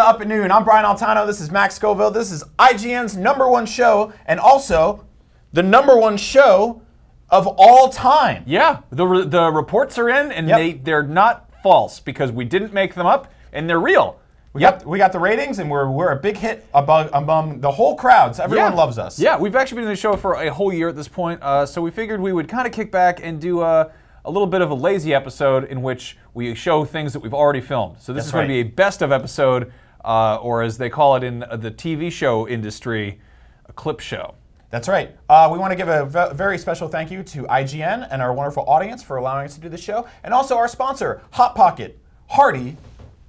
Up at Noon. I'm Brian Altano. This is Max Scoville. This is IGN's #1 show, and also the #1 show of all time. Yeah, the reports are in, and they're not false because we didn't make them up, and they're real. We got the ratings, and we're a big hit among the whole crowds. Everyone loves us. Yeah, we've actually been in the show for a whole year at this point, so we figured we would kind of kick back and do a little bit of a lazy episode in which we show things that we've already filmed. So this is going to be a best of episode, or as they call it in the TV show industry, a clip show. That's right. We want to give a very special thank you to IGN and our wonderful audience for allowing us to do this show, and also our sponsor, Hot Pocket, hearty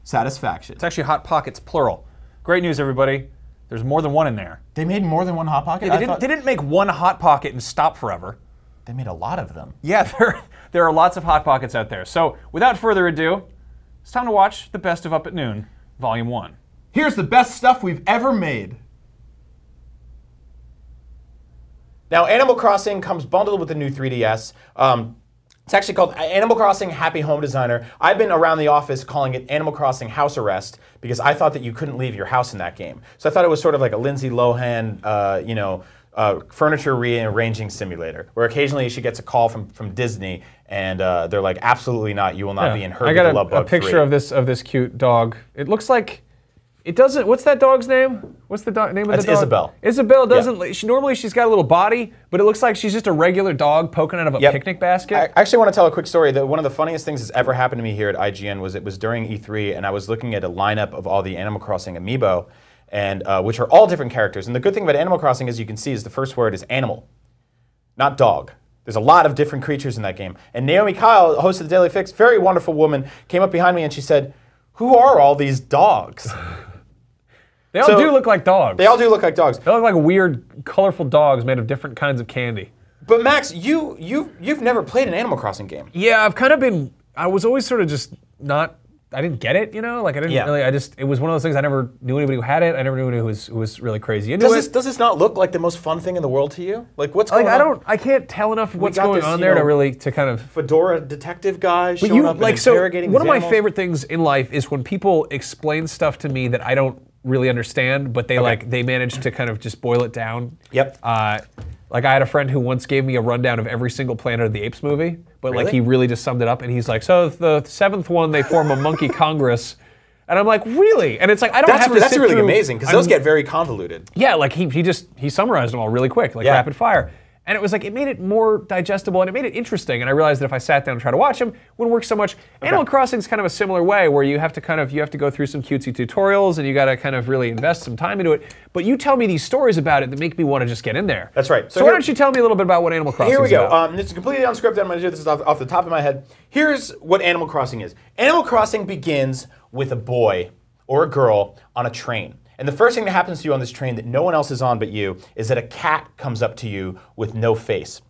satisfaction. It's actually Hot Pockets, plural. Great news, everybody. There's more than one in there. They made more than one Hot Pocket? Yeah, they didn't make one Hot Pocket and stop forever. They made a lot of them. Yeah, there are lots of Hot Pockets out there. So without further ado, it's time to watch the Best of Up at Noon, Volume 1. Here's the best stuff we've ever made. Now, Animal Crossing comes bundled with the new 3DS. It's actually called Animal Crossing Happy Home Designer. I've been around the office calling it Animal Crossing House Arrest because I thought that you couldn't leave your house in that game. So I thought it was sort of like a Lindsay Lohan, furniture rearranging simulator, where occasionally she gets a call from Disney, and they're like, "Absolutely not! You will not be in Herbie the Love Bug 3." I got a picture of this cute dog. It looks like it doesn't. What's that dog's name? What's the name of the dog? That's Isabel. Isabel doesn't. Normally she's got a little body, but it looks like she's just a regular dog poking out of a picnic basket. I actually want to tell a quick story. That one of the funniest things that's ever happened to me here at IGN was it was during E3, and I was looking at a lineup of all the Animal Crossing amiibo, and which are all different characters. And the good thing about Animal Crossing, as you can see, is the first word is animal, not dog. There's a lot of different creatures in that game. And Naomi Kyle, host of the Daily Fix, very wonderful woman, came up behind me and she said, "Who are all these dogs?" They all do look like dogs. They all do look like dogs. They look like weird, colorful dogs made of different kinds of candy. But Max, you've never played an Animal Crossing game. Yeah, I've kind of been. I was always sort of just not. I didn't get it, you know. Like I didn't really. It was one of those things. I never knew anybody who had it. I never knew anybody who was really crazy into it. Does this not look like the most fun thing in the world to you? Like what's going on? I can't tell enough what's going on there to kind of. Fedora detective guy showing up and interrogating one of my animals. favorite things in life is when people explain stuff to me that I don't really understand, but they manage to kind of just boil it down. Yep. Like I had a friend who once gave me a rundown of every single Planet of the Apes movie, but like he really just summed it up, and he's like, "So the 7th one, they form a monkey congress," and I'm like, "Really?" And it's like I don't have to. That's really amazing because those get very convoluted. Yeah, like he summarized them all really quick, like rapid fire. And it was like, it made it more digestible and it made it interesting. And I realized that if I sat down and tried to watch them, it wouldn't work so much. Animal Crossing's kind of a similar way where you have to go through some cutesy tutorials and you gotta kind of really invest some time into it. But you tell me these stories about it that make me want to just get in there. That's right. So why don't you tell me a little bit about what Animal Crossing is about? Here we go. It's completely unscripted. I'm gonna do this off the top of my head. Here's what Animal Crossing is. Animal Crossing begins with a boy or a girl on a train. And the first thing that happens to you on this train that no one else is on but you is that a cat comes up to you with no face.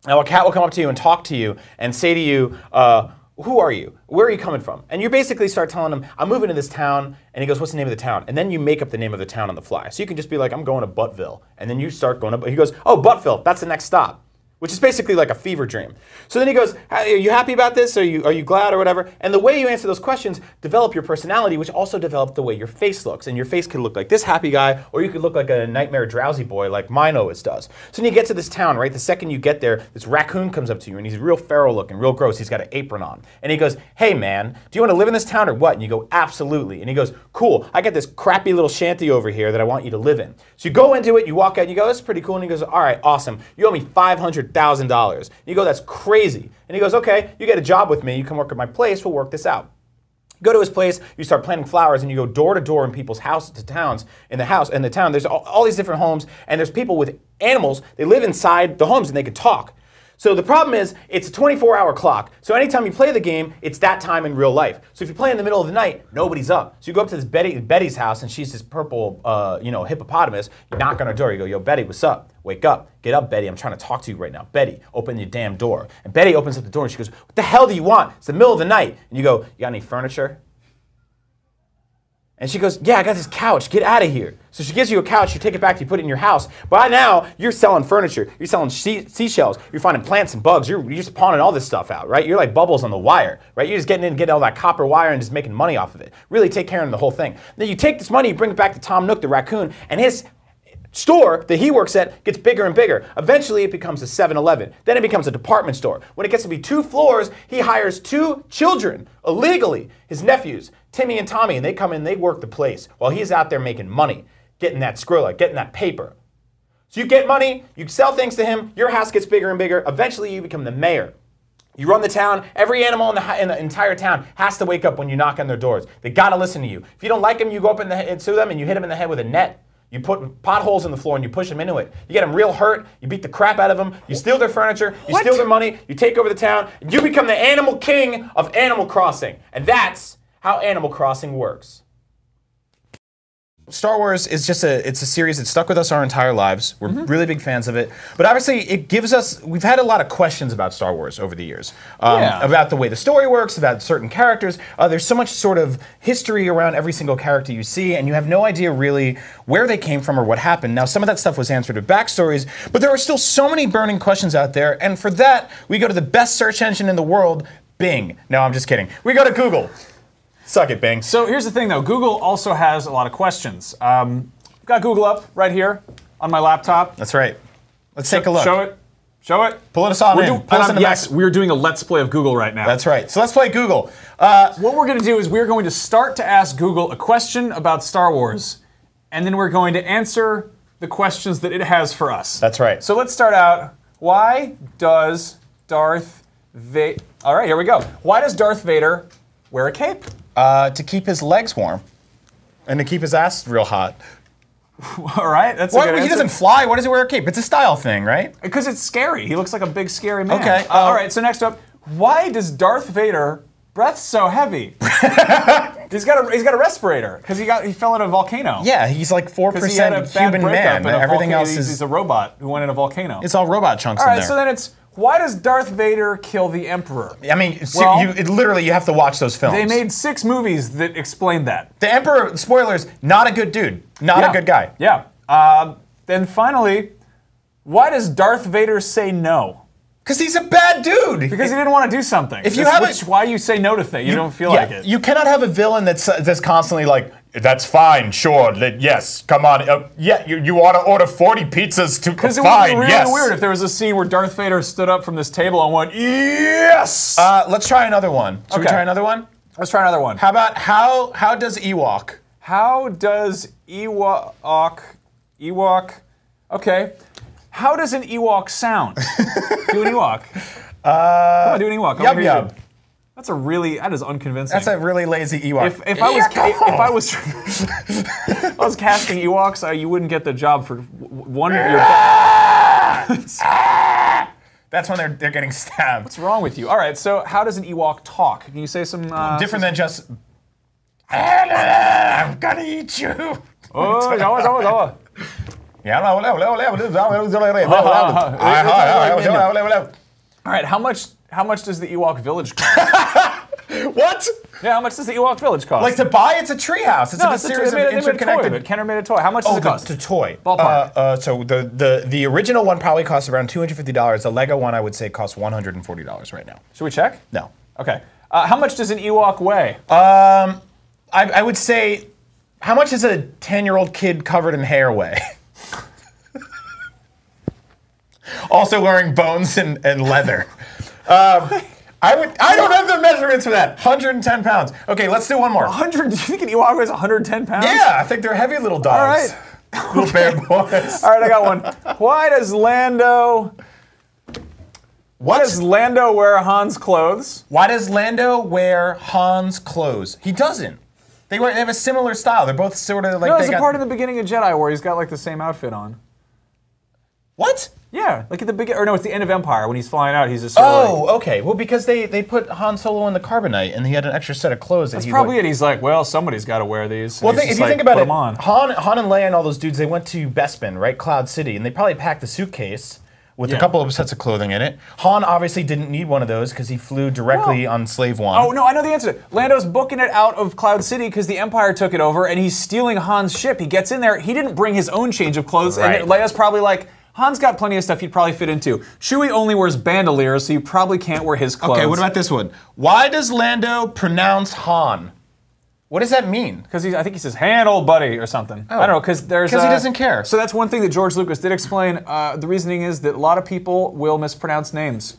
Now a cat will come up to you and talk to you and say to you, "Who are you? Where are you coming from?" And you basically start telling him, "I'm moving to this town." And he goes, "What's the name of the town?" And then you make up the name of the town on the fly. So you can just be like, "I'm going to Buttville." And then you start going to, he goes, "Oh, Buttville, that's the next stop." Which is basically like a fever dream. So then he goes, "Are you happy about this? Are you glad or whatever?" And the way you answer those questions develop your personality, which also develops the way your face looks. And your face could look like this happy guy, or you could look like a nightmare drowsy boy like mine always does. So then you get to this town, right? The second you get there, this raccoon comes up to you, and he's real feral looking, real gross. He's got an apron on. And he goes, "Hey man, do you want to live in this town or what?" And you go, "Absolutely." And he goes, "Cool, I got this crappy little shanty over here that I want you to live in." So you go into it, you walk out, and you go, "That's pretty cool." And he goes, "All right, awesome. You owe me $500,000. You go, "That's crazy." And he goes, "Okay, you get a job with me. You come work at my place. We'll work this out." You go to his place. You start planting flowers, and you go door to door in people's houses, to towns. In the town, there's all these different homes, and there's people with animals. They live inside the homes, and they can talk. So the problem is, it's a 24-hour clock. So anytime you play the game, it's that time in real life. So if you play in the middle of the night, nobody's up. So you go up to this Betty's house, and she's this purple, hippopotamus. You knock on her door. You go, "Yo, Betty, what's up? Wake up. Get up, Betty. I'm trying to talk to you right now. Betty, open your damn door." And Betty opens up the door, and she goes, "What the hell do you want? It's the middle of the night." And you go, "You got any furniture?" And she goes, yeah, I got this couch. Get out of here. So she gives you a couch. You take it back. You put it in your house. By now, you're selling furniture. You're selling seashells. You're finding plants and bugs. You're just pawning all this stuff out, right? You're like bubbles on the wire, right? You're just getting in and getting all that copper wire and just making money off of it. Really take care of the whole thing. Then you take this money, you bring it back to Tom Nook, the raccoon, and his store that he works at gets bigger and bigger. Eventually, it becomes a 7-Eleven. Then it becomes a department store. When it gets to be 2 floors, he hires 2 children, illegally, his nephews, Timmy and Tommy, and they come in, they work the place while he's out there making money, getting that Skrilla, getting that paper. So you get money, you sell things to him, your house gets bigger and bigger. Eventually, you become the mayor. You run the town. Every animal in the entire town has to wake up when you knock on their doors. They gotta listen to you. If you don't like them, you go up to them and you hit them in the head with a net. You put potholes in the floor and you push them into it. You get them real hurt, you beat the crap out of them, you steal their furniture, you steal their money, you take over the town, and you become the animal king of Animal Crossing. And that's how Animal Crossing works. Star Wars is just it's a series that stuck with us our entire lives. We're really big fans of it. But obviously it gives us, we've had a lot of questions about Star Wars over the years. About the way the story works, about certain characters. There's so much sort of history around every single character you see, and you have no idea really where they came from or what happened. Now some of that stuff was answered with backstories, but there are still so many burning questions out there, and for that, we go to the best search engine in the world, Bing. No, I'm just kidding. We go to Google. Suck it, Bing. So here's the thing, though. Google also has a lot of questions. I've got Google up right here on my laptop. That's right. Let's take a look. Show it. Show it. Pull us on in. Yes, we're doing a Let's Play of Google right now. That's right. So let's play Google. What we're going to do is we're going to start to ask Google a question about Star Wars, and then we're going to answer the questions that it has for us. That's right. So let's start out. Why does Darth Vader... All right, here we go. Why does Darth Vader wear a cape? To keep his legs warm. And to keep his ass real hot. All right, that's a good answer. He doesn't fly. Why does he wear a cape? It's a style thing, right? Because it's scary. He looks like a big, scary man. Okay. All right, so next up, why does Darth Vader breath so heavy? he's got a respirator because he fell in a volcano. Yeah, he's like 4% human man. Everything else is... He's a robot who went in a volcano. It's all robot chunks in there. All right, so then it's... Why does Darth Vader kill the Emperor? I mean, literally, you have to watch those films. They made 6 movies that explain that. The Emperor, spoilers, not a good dude. Not a good guy. Yeah. Then finally, why does Darth Vader say no? Because he's a bad dude. Because he didn't want to do something. If you have why you say no to things. You don't feel like it. You cannot have a villain that's constantly like, that's fine, sure, yes, come on. You ought to order 40 pizzas to fine, because it would be really weird if there was a scene where Darth Vader stood up from this table and went, yes! Let's try another one. Should we try another one? Let's try another one. How about, how does Ewok? How does Ewok, okay. How does an Ewok sound? Do an Ewok. Come on, do an Ewok. Yub yub. That is unconvincing. That's a really lazy Ewok. If I was casting Ewoks, you wouldn't get the job for one. That's when they're getting stabbed. What's wrong with you? All right, so how does an Ewok talk? Can you say some different than just I'm gonna eat you. Oh, yeah. All right, how much does the Ewok village cost? What? Yeah, how much does the Ewok village cost? Like to buy, it's a treehouse. It's a series of interconnected. Kenner made a toy. How much does it cost? The toy. Ballpark. So the original one probably costs around $250. The Lego one I would say costs $140 right now. Should we check? No. Okay. How much does an Ewok weigh? I would say, how much does a 10-year-old kid covered in hair weigh? Also wearing bones and leather. I don't have the measurements for that. 110 pounds. Okay, let's do one more. 100? Do you think an Ewok weighs 110 pounds? Yeah, I think they're heavy little dogs. All right. Little bear boys. All right, I got one. Why does Lando wear Han's clothes? Why does Lando wear Han's clothes? He doesn't. They have a similar style. They're both sort of like. No, there's a part in the beginning of Jedi where he's got like the same outfit on. What? Yeah, like at the beginning, or no, it's the end of Empire when he's flying out. He's just sort of like, okay. Well, because they put Han Solo in the carbonite, and he had an extra set of clothes. That's probably it. He's like, well, somebody's got to wear these. Well, if you think about it, Han and Leia and all those dudes, they went to Bespin, right, Cloud City, and they probably packed a suitcase with a couple of sets of clothing in it. Han obviously didn't need one of those because he flew directly on Slave One. Oh, no, I know the answer. Lando's booking it out of Cloud City because the Empire took it over, and he's stealing Han's ship. He gets in there. He didn't bring his own change of clothes, and Leia's probably like, Han's got plenty of stuff he'd probably fit into. Chewie only wears bandoliers, so you probably can't wear his clothes. Okay, what about this one? Why does Lando pronounce Han? What does that mean? Because I think he says, "Hand, old buddy," or something. Oh. I don't know, because there's... Because he doesn't care. So that's one thing that George Lucas did explain. The reasoning is that a lot of people will mispronounce names.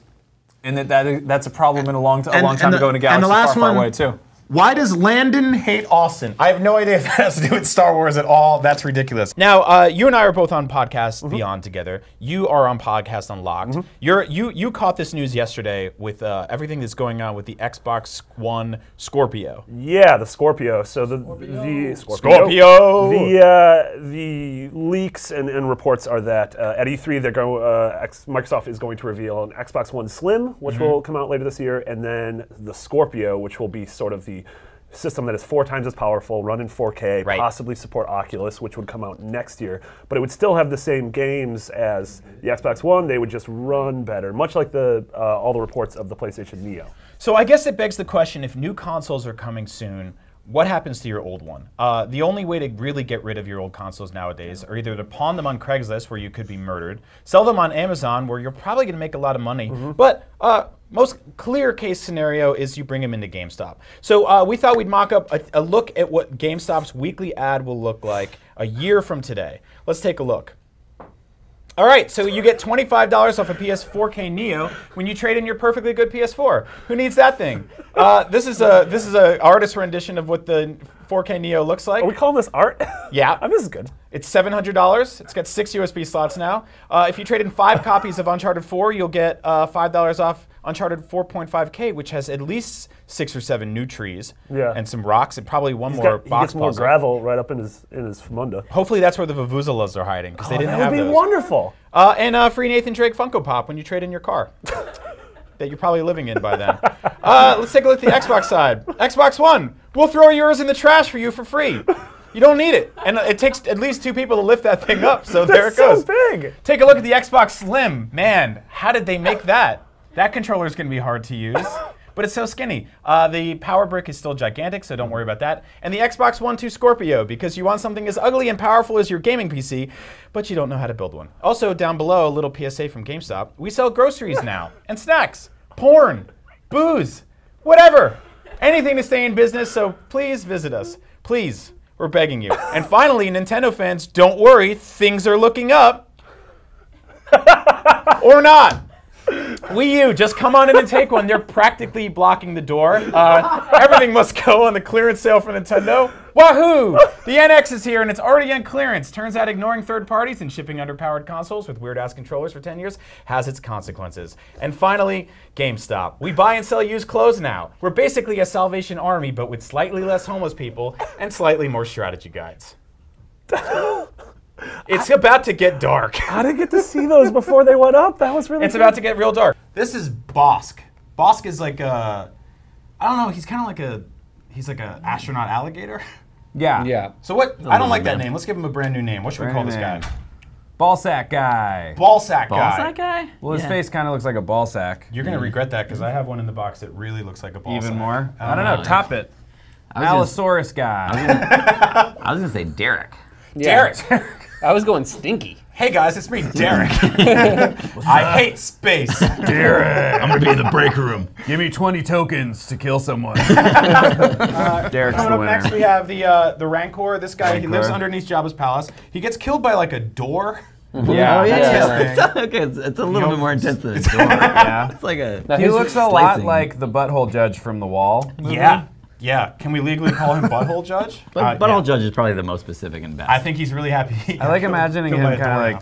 And that's a problem in a long time ago in a galaxy far away, too. Why does Landon hate Austin? I have no idea if that has to do with Star Wars at all. That's ridiculous. Now, you and I are both on Podcast Beyond together. You are on Podcast Unlocked. You caught this news yesterday with everything that's going on with the Xbox One Scorpio. Yeah, the Scorpio. So the Scorpio. The leaks and reports are that at E3 Microsoft is going to reveal an Xbox One Slim, which will come out later this year, and then the Scorpio, which will be sort of the system that is 4 times as powerful, run in 4K, possibly support Oculus, which would come out next year. But it would still have the same games as the Xbox One. They would just run better, much like all the reports of the PlayStation Neo. So I guess it begs the question, if new consoles are coming soon, what happens to your old one? The only way to really get rid of your old consoles nowadays are either to pawn them on Craigslist, where you could be murdered, sell them on Amazon, where you're probably going to make a lot of money, but most clear case scenario is you bring them into GameStop. So we thought we'd mock up a look at what GameStop's weekly ad will look like a year from today. Let's take a look. All right, so you get $25 off a PS4K Neo when you trade in your perfectly good PS4. Who needs that thing? This is a artist rendition of what the 4K Neo looks like. Are we calling this art? Yeah. This is good. It's $700. It's got 6 USB slots now. If you trade in 5 copies of Uncharted 4, you'll get $5 off Uncharted 4.5K, which has at least 6 or 7 new trees and some rocks and probably one more box puzzle. He gets more gravel right up in his munda. Hopefully that's where the Vuvuzelas are hiding, because they didn't have those. That would be wonderful. And free Nathan Drake Funko Pop when you trade in your car that you're probably living in by then. Let's take a look at the Xbox side. Xbox One, we'll throw yours in the trash for you for free. You don't need it. And it takes at least 2 people to lift that thing up, so there it goes. That's so big. Take a look at the Xbox Slim. Man, how did they make that? That controller is going to be hard to use, but it's so skinny. The power brick is still gigantic, so don't worry about that. And the Xbox One 2 Scorpio, because you want something as ugly and powerful as your gaming PC, but you don't know how to build one. Also, down below, a little PSA from GameStop. We sell groceries now, and snacks, porn, booze, whatever. Anything to stay in business, so please visit us. Please, we're begging you. And finally, Nintendo fans, don't worry, things are looking up. Or not. Wii U, just come on in and take one. They're practically blocking the door. Everything must go on the clearance sale for Nintendo. Wahoo! The NX is here and it's already on clearance. Turns out ignoring third parties and shipping underpowered consoles with weird-ass controllers for 10 years has its consequences. And finally, GameStop. We buy and sell used clothes now. We're basically a Salvation Army, but with slightly less homeless people and slightly more strategy guides. It's about to get dark. I didn't get to see those before they went up. That was really It's about to get real dark. This is BOSSK. BOSSK is like a, I don't know, he's kind of like a, he's like an astronaut alligator. Yeah. So what, I don't like that name. Let's give him a brand new name. What should we call this guy? Ballsack guy. Ballsack guy. Ballsack guy? Well, his face kind of looks like a ballsack. You're going to regret that because I have one in the box that really looks like a ballsack. Even more? I don't know. Top it. Allosaurus guy. I was going to say Derek. Derek. I was going Stinky. Hey guys, it's me, Derek. I hate space. Derek, I'm gonna be in the break room. Give me 20 tokens to kill someone. Derek's coming up next, we have the Rancor. This guy, he lives underneath Jabba's palace. He gets killed by like a door. Yeah, that's okay, it's a little bit more intense than a door. Yeah, it's like a. He looks a lot like the butthole judge from The Wall. Yeah. Yeah, can we legally call him Butthole Judge? Butthole Judge is probably the most specific and best. I think he's really happy. I like imagining him kind of like,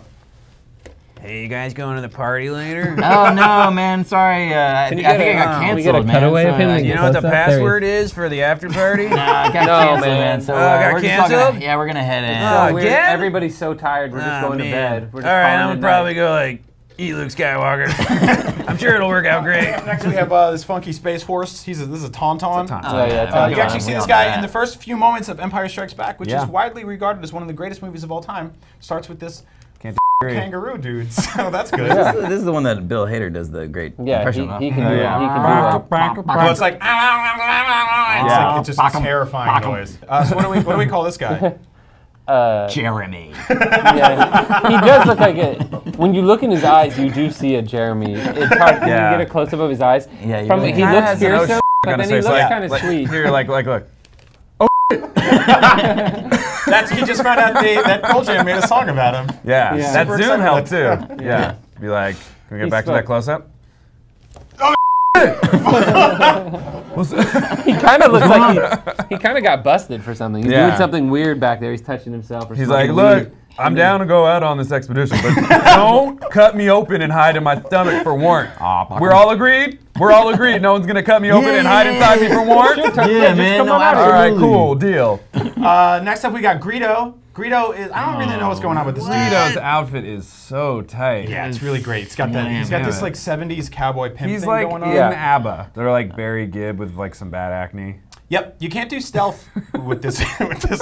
hey, you guys going to the party later? Oh, no, man, sorry. I think I got canceled, man. Cutaway of him? You know what the password is for the after party? Nah, I got canceled, man. So, got canceled? Yeah, we're going to head in. Oh, again? Everybody's so tired, we're just going to bed. We're just all right, I'm going to probably go like, eat Luke Skywalker. I'm sure it'll work out great. Next we have this funky space horse. This is a TAUNTAUN. You actually see this guy in the first few moments of Empire Strikes Back, which is widely regarded as one of the greatest movies of all time. Starts with this kangaroo dudes. So that's good. This is the one that Bill Hader does the great Yeah, impression of. he can do it. He can do it. Well, it's like, it's just a terrifying noise. So what do we call this guy? Jeremy. Yeah, he does look like it. When you look in his eyes, you do see a Jeremy. It's hard when you get a close up of his eyes. Yeah, From really he looks fearsome, but then he looks like- kind of sweet. Here, look. He just found out that Pearl Jam made a song about him. Yeah, Yeah. that Super zoom helped excited. too. Yeah. Be like, can we get He back to spoke. that close up? He kind of looks like he kind of got busted for something. He's Yeah. doing something weird back there. He's touching himself. Or He's like, smoking look, weed. I'm down to go out on this expedition, but don't cut me open and hide in my stomach for warrant. We're all agreed? We're all agreed. No one's gonna cut me open and hide inside me for warrant? Yeah, man. come No, on out. All right, absolutely. cool, deal. Next up, we got GREEDO. GREEDO is, I don't really know what's going on with this dude. Greedo's outfit is so tight. Yeah, it's really great. He's got that. He's got this like 70s cowboy pimp He's thing like going in on. ABBA. They're like Barry Gibb with like some bad acne. Yep, you can't do stealth with this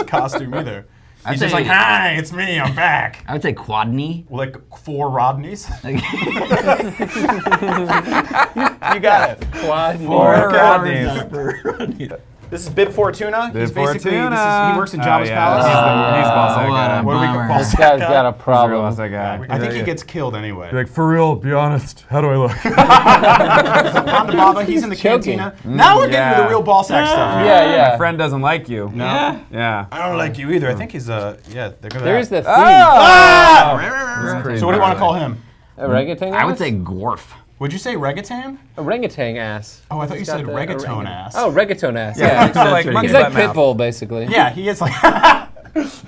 costume either. He's just say- like, hi, it's me, I'm back. I would say quad knee. Like 4 Rodneys. You got it. Or Rodneys. This is Bib Fortuna. He's basically, he works in Jabba's palace. He's the boss guy. What do we call This guy's got a Real problem. boss guy. I think he gets killed anyway. Like, for real, be honest. How do I look? Ponda Baba, he's in the Choking. cantina. Now we're getting to Yeah. the real ball sack stuff. Here. Yeah, yeah. My friend doesn't like you. No. Yeah. I don't like you either. I think he's yeah. They're gonna. There's the theme. So what do you want to call him? Orangutan ass? I would say Gorf. Would you say reggaeton? Orangutan ass. Oh, I thought you said got the reggaeton ass. Oh, reggaeton ass. Yeah, Yeah. so like monkey He's like butt mouth. Pitbull, basically. Yeah, he is like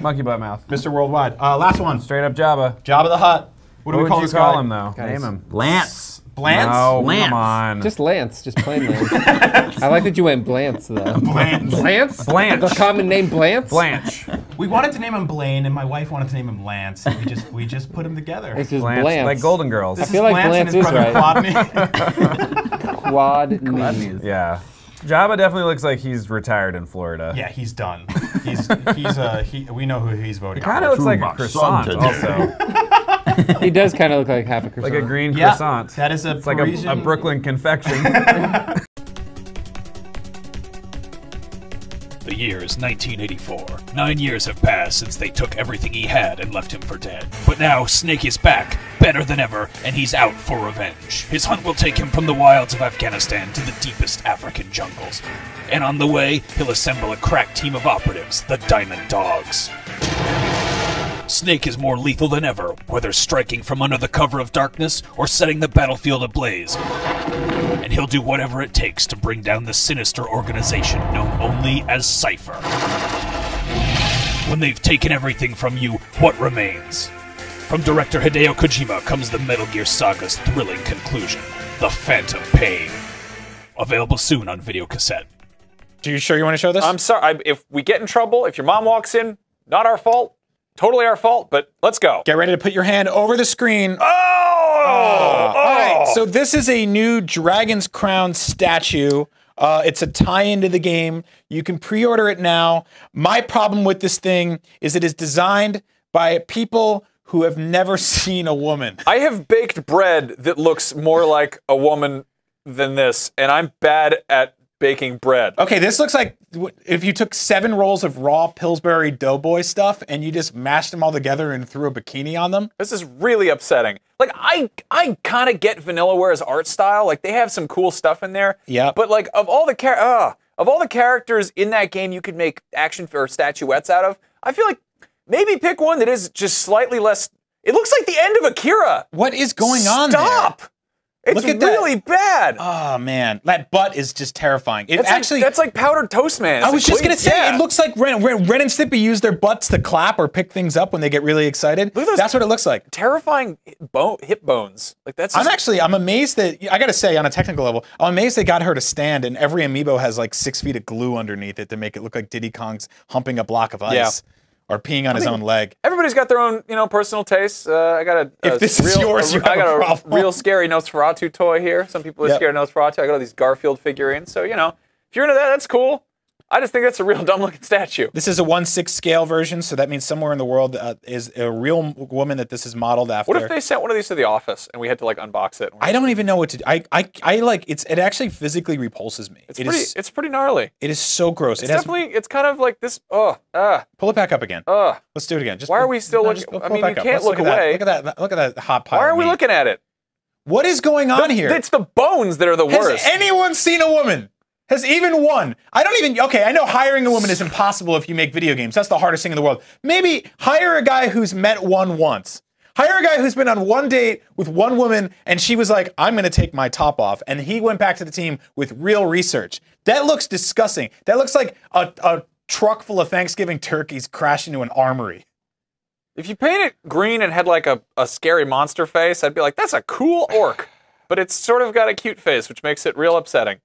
Monkey butt mouth. Mr. Worldwide. Last one. Straight up Jabba. Jabba the Hutt. What do we What call would you this call guy? him though? Guys. Name him. Lance. Blance? No, Lance. come on. Just Lance, just plain Lance. I like that you went Blance, though. Blance. Blance? Blanche. The common name Blance? Blanche. We wanted to name him Blaine, and my wife wanted to name him Lance, and we just put him together. It's just Blanche. Blance. Like Golden Girls. This I feel is like Blance and Blance his is brother right. Quadney. Quad knees. Yeah. Jabba definitely looks like he's retired in Florida. Yeah, he's done. We know who he's voting Kind for. of looks like a croissant also. He does kind of look like half a croissant. Like a green Yeah, croissant. that is a It's like Parisian. a Brooklyn confection. The year is 1984. 9 years have passed since they took everything he had and left him for dead. But now Snake is back, better than ever, and he's out for revenge. His hunt will take him from the wilds of Afghanistan to the deepest African jungles. And on the way, he'll assemble a crack team of operatives, the Diamond Dogs. Snake is more lethal than ever, whether striking from under the cover of darkness or setting the battlefield ablaze. And he'll do whatever it takes to bring down the sinister organization known only as Cypher. When they've taken everything from you, what remains? From director Hideo Kojima comes the Metal Gear Saga's thrilling conclusion, The Phantom Pain. Available soon on video cassette. Are you sure you want to show this? I'm sorry, if we get in trouble, if your mom walks in, not our fault, totally our fault, but let's go. Get ready to put your hand over the screen. Oh! All right, so this is a new Dragon's Crown statue. It's a tie-in to the game. You can pre-order it now. My problem with this thing is it is designed by people who have never seen a woman. I have baked bread that looks more like a woman than this, and I'm bad at baking bread. Okay, this looks like if you took 7 rolls of raw Pillsbury Doughboy stuff and you just mashed them all together and threw a bikini on them. This is really upsetting. Like, I kind of get Vanillaware's art style. Like, they have some cool stuff in there. Yeah. But like, of all the characters in that game you could make action or statuettes out of, I feel like maybe pick one that is just slightly less. It looks like the end of Akira. What is going on there? Stop! It's Look at that. really bad. Oh man, that butt is just terrifying. It actually, that's like powdered toast, man. It's I was like, just gonna wait, say, yeah. it looks like Ren and Stimpy use their butts to clap or pick things up when they get really excited. Look at those That's what it looks like. terrifying hip bones. Like that's. Just, I'm amazed that, I gotta say, on a technical level, I'm amazed they got her to stand and every amiibo has like 6 feet of glue underneath it to make it look like Diddy Kong's humping a block of ice. Yeah. Or peeing on his own leg. Everybody's got their own, personal tastes. I got If this is yours, you have I got a problem. real scary Nosferatu toy here. Some people are Yep. scared of Nosferatu. I got all these Garfield figurines. So if you're into that, that's cool. I just think that's a real dumb-looking statue. This is a 1/6 scale version, so that means somewhere in the world is a real woman that this is modeled after. What if they sent one of these to the office and we had to like unbox it? I don't even know what to do. I like it actually physically repulses me. It's pretty gnarly. It is so gross. It's kind of like this. Pull it back up again. Let's do it again. Why are we still looking? I mean, you can't look away. Look at that. Look at that hot pile. Why are we looking at it? What is going on here? It's the bones that are the worst. Has anyone seen a woman? Has even one? Okay, I know hiring a woman is impossible if you make video games. That's the hardest thing in the world. Maybe hire a guy who's met one once. Hire a guy who's been on one date with one woman and she was like, I'm gonna take my top off. And he went back to the team with real research. That looks disgusting. That looks like a truck full of Thanksgiving turkeys crashed into an armory. If you paint it green and had like a scary monster face, I'd be like, that's a cool orc. But it's sort of got a cute face, which makes it real upsetting.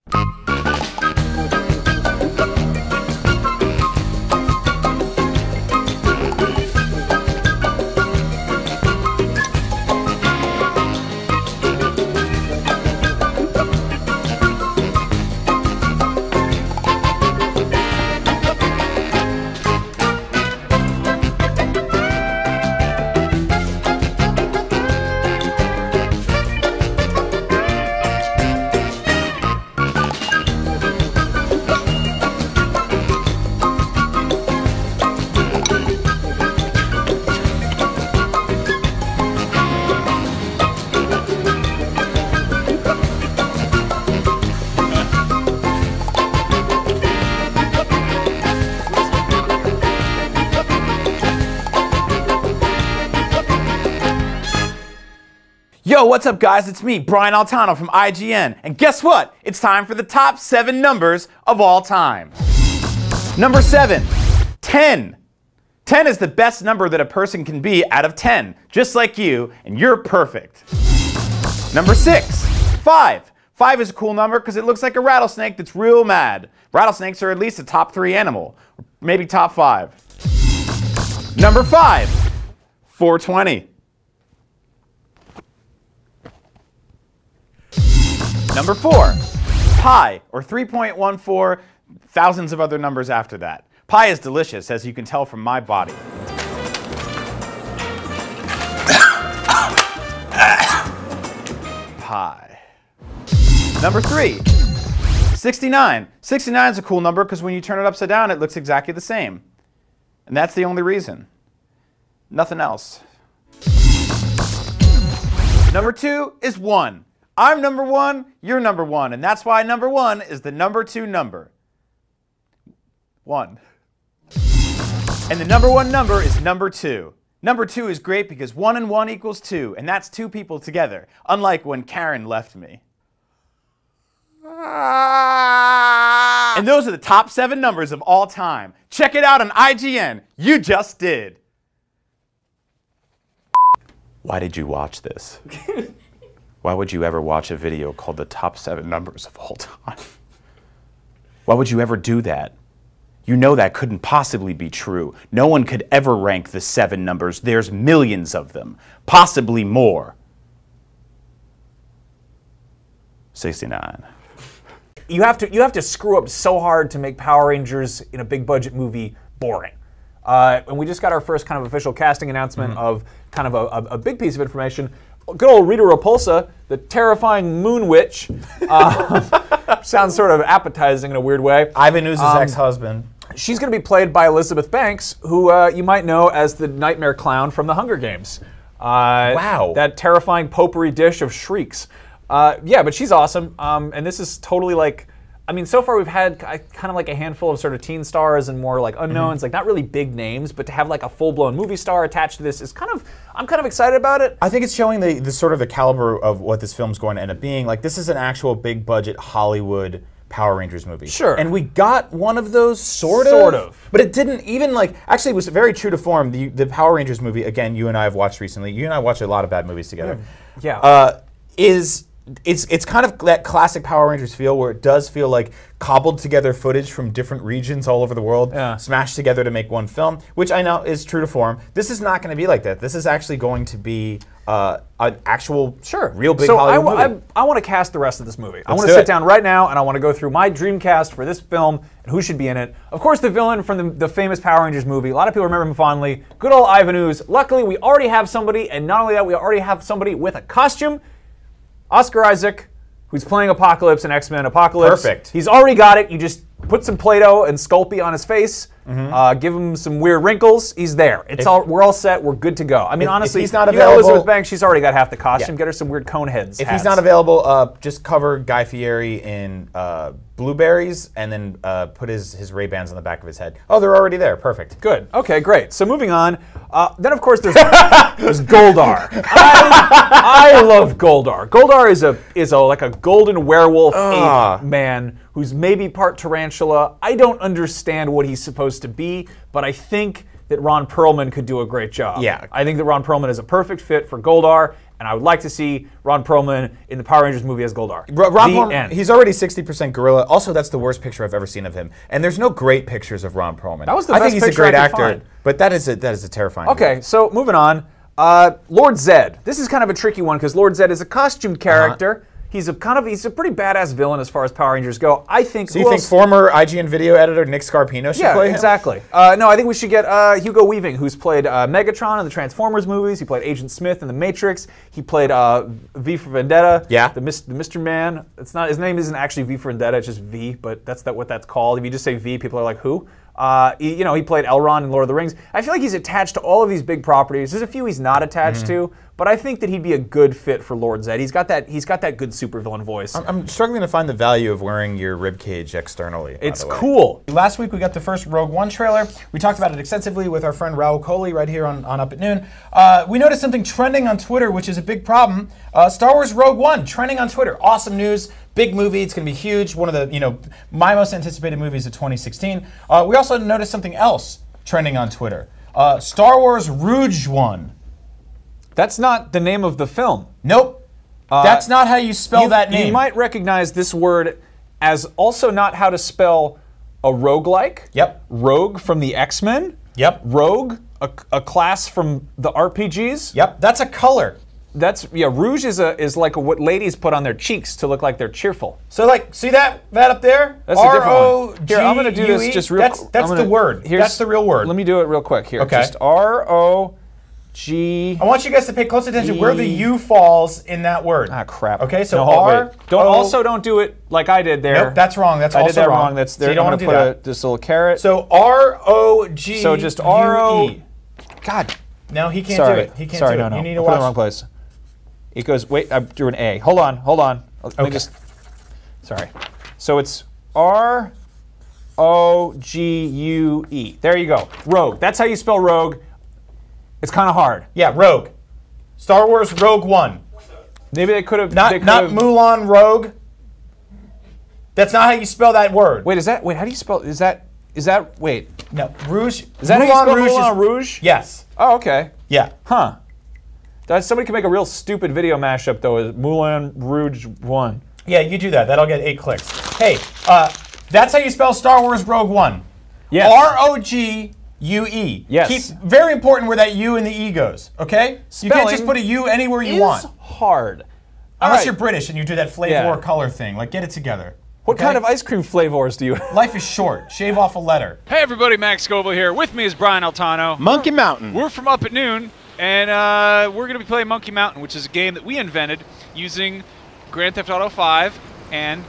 Yo, what's up guys? It's me, Brian Altano from IGN. And guess what? It's time for the top 7 numbers of all time. Number 7, 10. 10 is the best number that a person can be out of 10, just like you, and you're perfect. Number 6, 5. 5 is a cool number because it looks like a rattlesnake that's real mad. Rattlesnakes are at least a top 3 animal, maybe top 5. Number 5, 420. Number 4, pi, or 3.14, thousands of other numbers after that. Pi is delicious, as you can tell from my body. Pi. Number 3, 69. 69 is a cool number because when you turn it upside down, it looks exactly the same. And that's the only reason. Nothing else. Number 2 is 1. I'm number 1, you're number 1, and that's why number 1 is the number 2 number. 1. And the number 1 number is number 2. Number 2 is great because 1 and 1 equals 2, and that's 2 people together, unlike when Karen left me. And those are the top 7 numbers of all time. Check it out on IGN. You just did. Why did you watch this? Why would you ever watch a video called the top 7 numbers of all time? Why would you ever do that? You know that couldn't possibly be true. No one could ever rank the 7 numbers. There's millions of them, possibly more. 69. You have to screw up so hard to make Power Rangers in a big budget movie boring. And we just got our first kind of official casting announcement of kind of a big piece of information. Good old Rita Repulsa, the terrifying Moon Witch. Sounds sort of appetizing in a weird way. Ivan Ooze's ex-husband. She's going to be played by Elizabeth Banks, who you might know as the Nightmare Clown from The Hunger Games. Wow. That terrifying potpourri dish of shrieks. Yeah, but she's awesome. And this is totally like, I mean, so far we've had kind of like a handful of sort of teen stars and more like unknowns, like not really big names, but to have like a full-blown movie star attached to this is kind of, I'm kind of excited about it. I think it's showing the sort of the caliber of what this film's going to end up being. Like, this is an actual big budget Hollywood Power Rangers movie. Sure. And we got one of those, sort of. But it didn't even like, actually it was very true to form. The Power Rangers movie, again, you and I have watched recently. You and I watch a lot of bad movies together. Yeah. Is it's kind of that classic Power Rangers feel where it does feel like cobbled together footage from different regions all over the world, smashed together to make one film, which I know is true to form. This is not going to be like that. This is actually going to be an actual, real big Hollywood movie. I want to cast the rest of this movie. I want to sit down right now and I want to go through my dream cast for this film and who should be in it. Of course, the villain from the famous Power Rangers movie. A lot of people remember him fondly. Good old Ivan Ooze. Luckily, we already have somebody, and not only that, we already have somebody with a costume. Oscar Isaac, who's playing Apocalypse in X-Men Apocalypse. Perfect. He's already got it. You just put some Play-Doh and Sculpey on his face, give him some weird wrinkles. He's there. We're all set. We're good to go. I mean, honestly, if he's not available, Elizabeth Banks, she's already got half the costume. Get her some weird cone heads. If he's not available, just cover Guy Fieri in blueberries and then put his Ray-Bans on the back of his head. Oh, they're already there. Perfect. Good. Okay, great. So moving on. Then, of course, there's Goldar. I love Goldar. Goldar is like a golden werewolf ape man who's maybe part tarantula. I don't understand what he's supposed to be, but I think that Ron Perlman could do a great job. Yeah. I think that Ron Perlman is a perfect fit for Goldar, and I would like to see Ron Perlman in the Power Rangers movie as Goldar. Ron Perlman, he's already 60% gorilla. Also, that's the worst picture I've ever seen of him. And there's no great pictures of Ron Perlman. That was the I best think he's a picture great I could actor, find. but that is a terrifying Okay, so moving on. Lord Zed. This is kind of a tricky one because Lord Zed is a costume character. He's a pretty badass villain as far as Power Rangers go. I think. So you think former IGN video editor Nick Scarpino should play him? Exactly. No, I think we should get Hugo Weaving, who's played Megatron in the Transformers movies. He played Agent Smith in The Matrix. He played V for Vendetta. Yeah. The Mr. Man. It's not. His name isn't actually V for Vendetta. It's just V, but that's what that's called. If you just say V, people are like, who? He played Elrond in Lord of the Rings. I feel like he's attached to all of these big properties. There's a few he's not attached to, but I think that he'd be a good fit for Lord Zed. He's got that good supervillain voice. I'm struggling to find the value of wearing your ribcage externally. It's cool. Last week we got the first Rogue One trailer. We talked about it extensively with our friend Raul Coley right here on Up at Noon. We noticed something trending on Twitter, which is a big problem. Star Wars Rogue One trending on Twitter. Awesome news. Big movie. It's going to be huge. One of the my most anticipated movies of 2016. We also noticed something else trending on Twitter. Star Wars Rouge One. That's not the name of the film. Nope. That's not how you spell that name. You might recognize this word as also not how to spell a roguelike. Yep. Rogue from the X-Men. Yep. Rogue, a class from the RPGs. Yep. That's a color. Rouge is like what ladies put on their cheeks to look like they're cheerful. So like, see that up there? That's a different one. Here, I'm gonna do this just real quick. That's the word. That's the real word. Let me do it real quick here. Okay. Just R-O-G. I want you guys to pay close attention where the U falls in that word. Ah, crap. Okay, so wait. Don't do it like I did there. Nope, that's wrong. That's I also did that wrong. That's there. So you don't want to do that. This little caret. So R-O-G. So just R-O. God. No, he can't Sorry. do it. He can't Sorry, do it. no. You need I to put it in watch. the wrong place. It goes, wait, I drew an A. Hold on. Let me just, sorry. So it's R-O-G-U-E. There you go. Rogue. That's how you spell rogue. It's kind of hard. Yeah, Rogue. Star Wars Rogue One. Maybe they could have. Not Mulan Rogue. That's not how you spell that word. Wait, how do you spell, wait. No, Rouge. Is that how you spell Moulin Rouge? Yes. Oh, okay. Yeah. Huh. Somebody can make a real stupid video mashup, though, with Moulin Rouge 1. Yeah, you do that. That'll get 8 clicks. Hey, that's how you spell Star Wars Rogue One. Yes. R-O-G-U-E. Yes. Very important where that U and the E goes, okay? You can't just put a U anywhere you want. It's hard. Unless you're British and you do that flavor color thing. Like, get it together. What kind of ice cream flavors do you have? Life is short. Shave off a letter. Hey, everybody. Max Scoville here. With me is Brian Altano. Monkey Mountain. We're from Up at Noon. And we're going to be playing Monkey Mountain, which is a game that we invented using Grand Theft Auto 5 and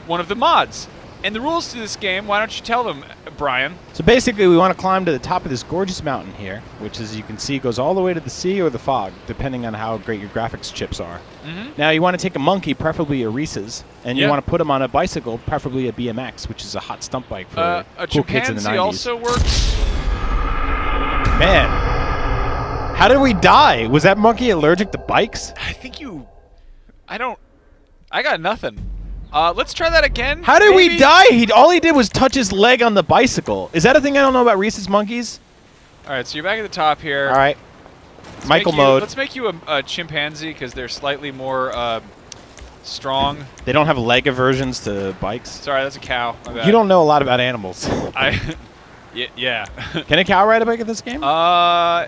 one of the mods. And the rules to this game, why don't you tell them, Brian? So basically, we want to climb to the top of this gorgeous mountain here, which, as you can see, goes all the way to the sea or the fog, depending on how great your graphics chips are. Now, you want to take a monkey, preferably a Reese's, and you want to put him on a bicycle, preferably a BMX, which is a hot stump bike for cool kids in the 90s. A chimpanzee also works. Man. How did we die? Was that monkey allergic to bikes? I got nothing. Let's try that again. How did we die? All he did was touch his leg on the bicycle. Is that a thing I don't know about Reese's Monkeys? All right, so you're back at the top here. All right. Michael mode. Let's make you a chimpanzee because they're slightly more strong. They don't have leg aversions to bikes. Sorry, that's a cow. My bad. You don't know a lot about animals. Yeah. Can a cow ride a bike in this game? I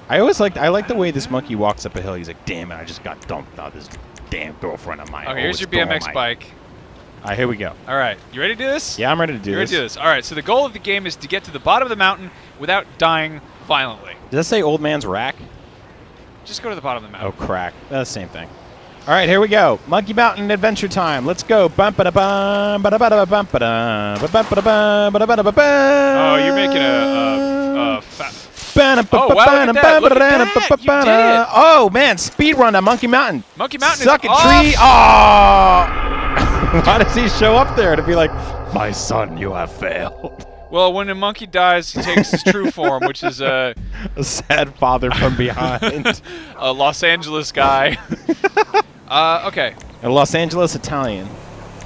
like the way this monkey walks up a hill. He's like, damn it, I just got dumped on this damn girlfriend of mine. Okay, here's your BMX bike. All right, here we go. All right, you ready to do this? Yeah, I'm ready to do this. You're ready to do this. All right, so the goal of the game is to get to the bottom of the mountain without dying violently. Does that say old man's rack? Just go to the bottom of the mountain. Oh, crack. That's the same thing. All right, here we go. Monkey Mountain adventure time. Let's go. Oh, you're making a Oh, wow, look at that. You did it. Oh, man, speed run on Monkey Mountain. Monkey Mountain Suck is a off. tree. Oh! Why does he show up there to be like, my son, you have failed? Well, when a monkey dies, he takes his true form, which is a sad father from behind. A Los Angeles guy. Okay. A Los Angeles Italian.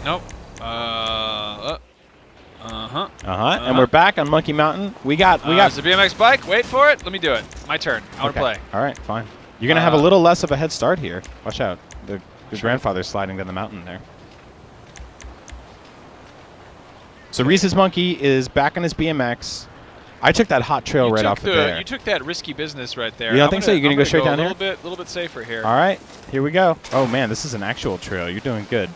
Nope. And we're back on Monkey Mountain. We got. There's a BMX bike. Wait for it. Let me do it. My turn. I want to play. All right, fine. You're gonna have a little less of a head start here. Watch out. The grandfather's sliding down the mountain there. So Reese's monkey is back on his BMX. I took that hot trail right off there. You took that risky business right there. You don't think so? You're gonna go straight down here? A little bit safer here. All right, here we go. Oh man, this is an actual trail. You're doing good.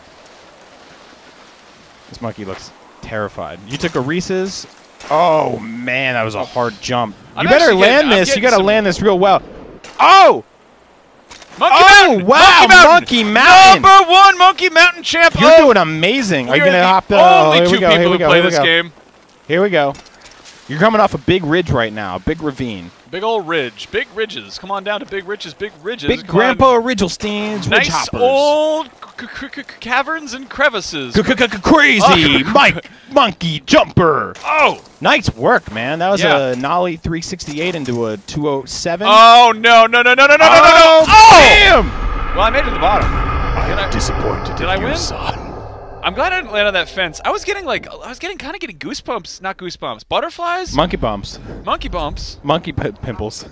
This monkey looks terrified. You took a Reese's. Oh man, that was a hard jump. You better land this. You gotta land this real well. Oh! Monkey Mountain! Wow, Monkey Mountain! #1 Monkey Mountain champ. You're doing amazing. Are you gonna hop the? Only two people who play this game. Here we go. You're coming off a big ridge right now, a big ravine. Big old ridge, big ridges. Come on down to big ridges, big ridges. Big Grandpa Ridgelstein's ridge hoppers. Nice old caverns and crevices. Crazy Mike Monkey Jumper. Oh, nice work, man. That was a nollie 368 into a 207. Oh no! Oh, damn! Well, I made it to the bottom. I'm disappointed. Did I win? Son. I'm glad I didn't land on that fence. I was getting kind of getting goosebumps, not goosebumps, butterflies. Monkey bumps. Monkey bumps. Monkey pimples.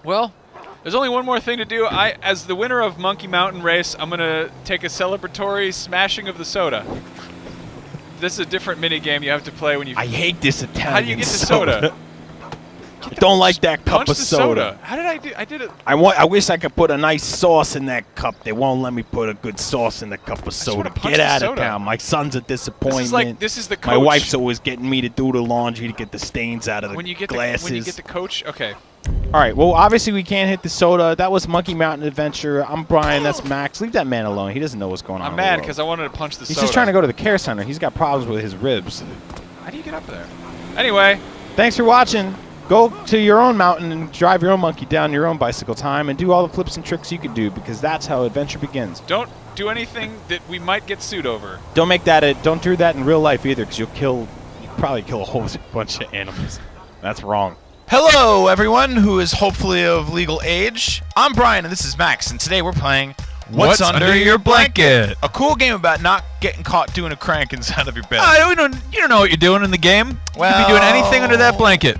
Well, there's only one more thing to do. As the winner of Monkey Mountain Race, I'm gonna take a celebratory smashing of the soda. This is a different mini game you have to play when you. I hate this Italian. How do you get to soda? I don't like that cup of soda. How did I do? I did it. I wish I could put a nice sauce in that cup. They won't let me put a good sauce in the cup of soda. Get out of town. My son's a disappointment. This is the coach. My wife's always getting me to do the laundry to get the stains out of the glasses. When you get the coach, okay. All right. Well, obviously we can't hit the soda. That was Monkey Mountain Adventure. I'm Brian. That's Max. Leave that man alone. He doesn't know what's going on. I'm mad because I wanted to punch the soda. He's just trying to go to the care center. He's got problems with his ribs. How do you get up there? Anyway. Thanks for watching. Go to your own mountain and drive your own monkey down your own bicycle time and do all the flips and tricks you can do because that's how adventure begins. Don't do anything that we might get sued over. Don't don't do that in real life either because you'll probably kill a whole bunch of animals. That's wrong. Hello, everyone who is hopefully of legal age. I'm Brian and this is Max, and today we're playing What's Under Your Blanket? A cool game about not getting caught doing a crank inside of your bed. You don't know what you're doing in the game. Well, you could be doing anything under that blanket.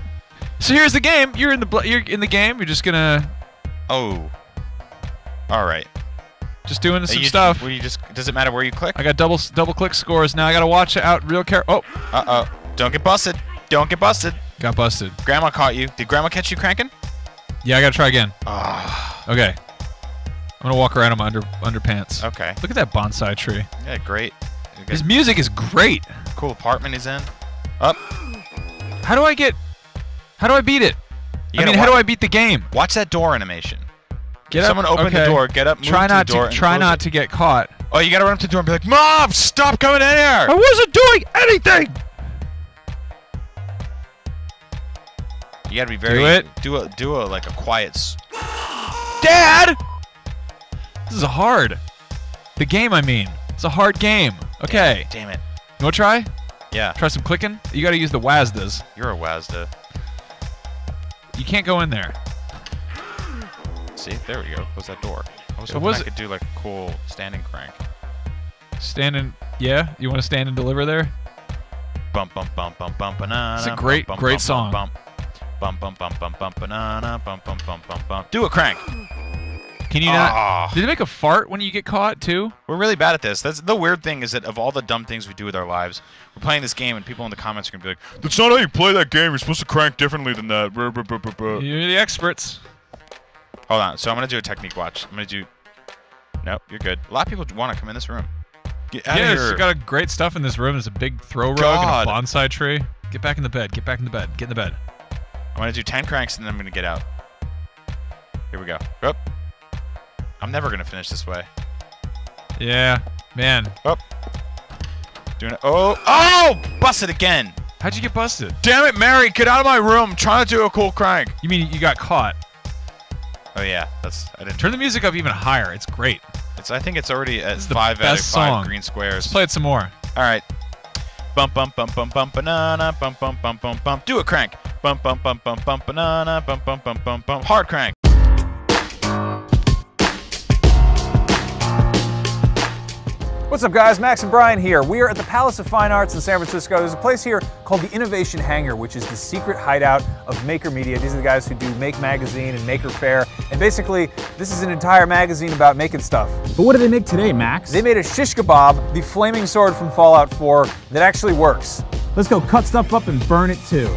So here's the game. You're in the game. You're just gonna. Oh. All right. Just doing some stuff. Does it matter where you click? I got double click scores now. I gotta watch out real careful. Oh. Don't get busted. Don't get busted. Got busted. Grandma caught you. Did Grandma catch you cranking? Yeah, I gotta try again. Ah. Okay. I'm gonna walk around in my underpants. Okay. Look at that bonsai tree. Yeah, great. His music is great. Cool apartment he's in. Up. How do I beat it? How do I beat the game? Watch that door animation. Get up. Someone open the door. Get up. Move try not to the door. Try not to get caught. Oh, you gotta run up to the door and be like, "Mom, stop coming in here!" I wasn't doing anything. You gotta be very. Do a like a quiet. Dad. This is hard. The game, I mean. It's a hard game. Okay. Damn it. You wanna try? Yeah. Try some clicking. You gotta use the WASDas. You're a WASDA. You can't go in there. See, there we go. Close that door. I was hoping I could do like a cool standing crank. Standing, yeah. You want to stand and deliver there? Bump bump bump bump bump banana. It's a great song. Bump bump bump bump bump banana. Bump bump bump bump bump. Do a crank. Can you not? Did it make a fart when you get caught too? We're really bad at this. That's the weird thing is that of all the dumb things we do with our lives, we're playing this game and people in the comments are gonna be like, "That's not how you play that game. You're supposed to crank differently than that." You're the experts. Hold on. So I'm gonna do a technique watch. I'm gonna do. Nope, you're good. A lot of people want to come in this room. Get out of here. Yes, you got great stuff in this room. There's a big throw rug and a bonsai tree. Get back in the bed. Get back in the bed. Get in the bed. I'm gonna do 10 cranks and then I'm gonna get out. Here we go. Oh. I'm never gonna finish this way. Yeah, man. Oh. Doing it. Oh! Busted again. How'd you get busted? Damn it, Mary! Get out of my room. I'm trying to do a cool crank. You mean you got caught? Oh yeah, I didn't turn the music up even higher. It's great. I think it's already at 5 out of 5 song. green squares. Let's play it some more. All right. Bump bump bump bump bump banana bump bump bump bump bump. Do a crank. Bump bump bump bump bump banana bump bump bump bump bump. Hard crank. What's up, guys? Max and Brian here. We are at the Palace of Fine Arts in San Francisco. There's a place here called the Innovation Hangar, which is the secret hideout of Maker Media. These are the guys who do Make Magazine and Maker Faire. And basically, this is an entire magazine about making stuff. But what did they make today, Max? They made a shish kebab, the flaming sword from Fallout 4, that actually works. Let's go cut stuff up and burn it too.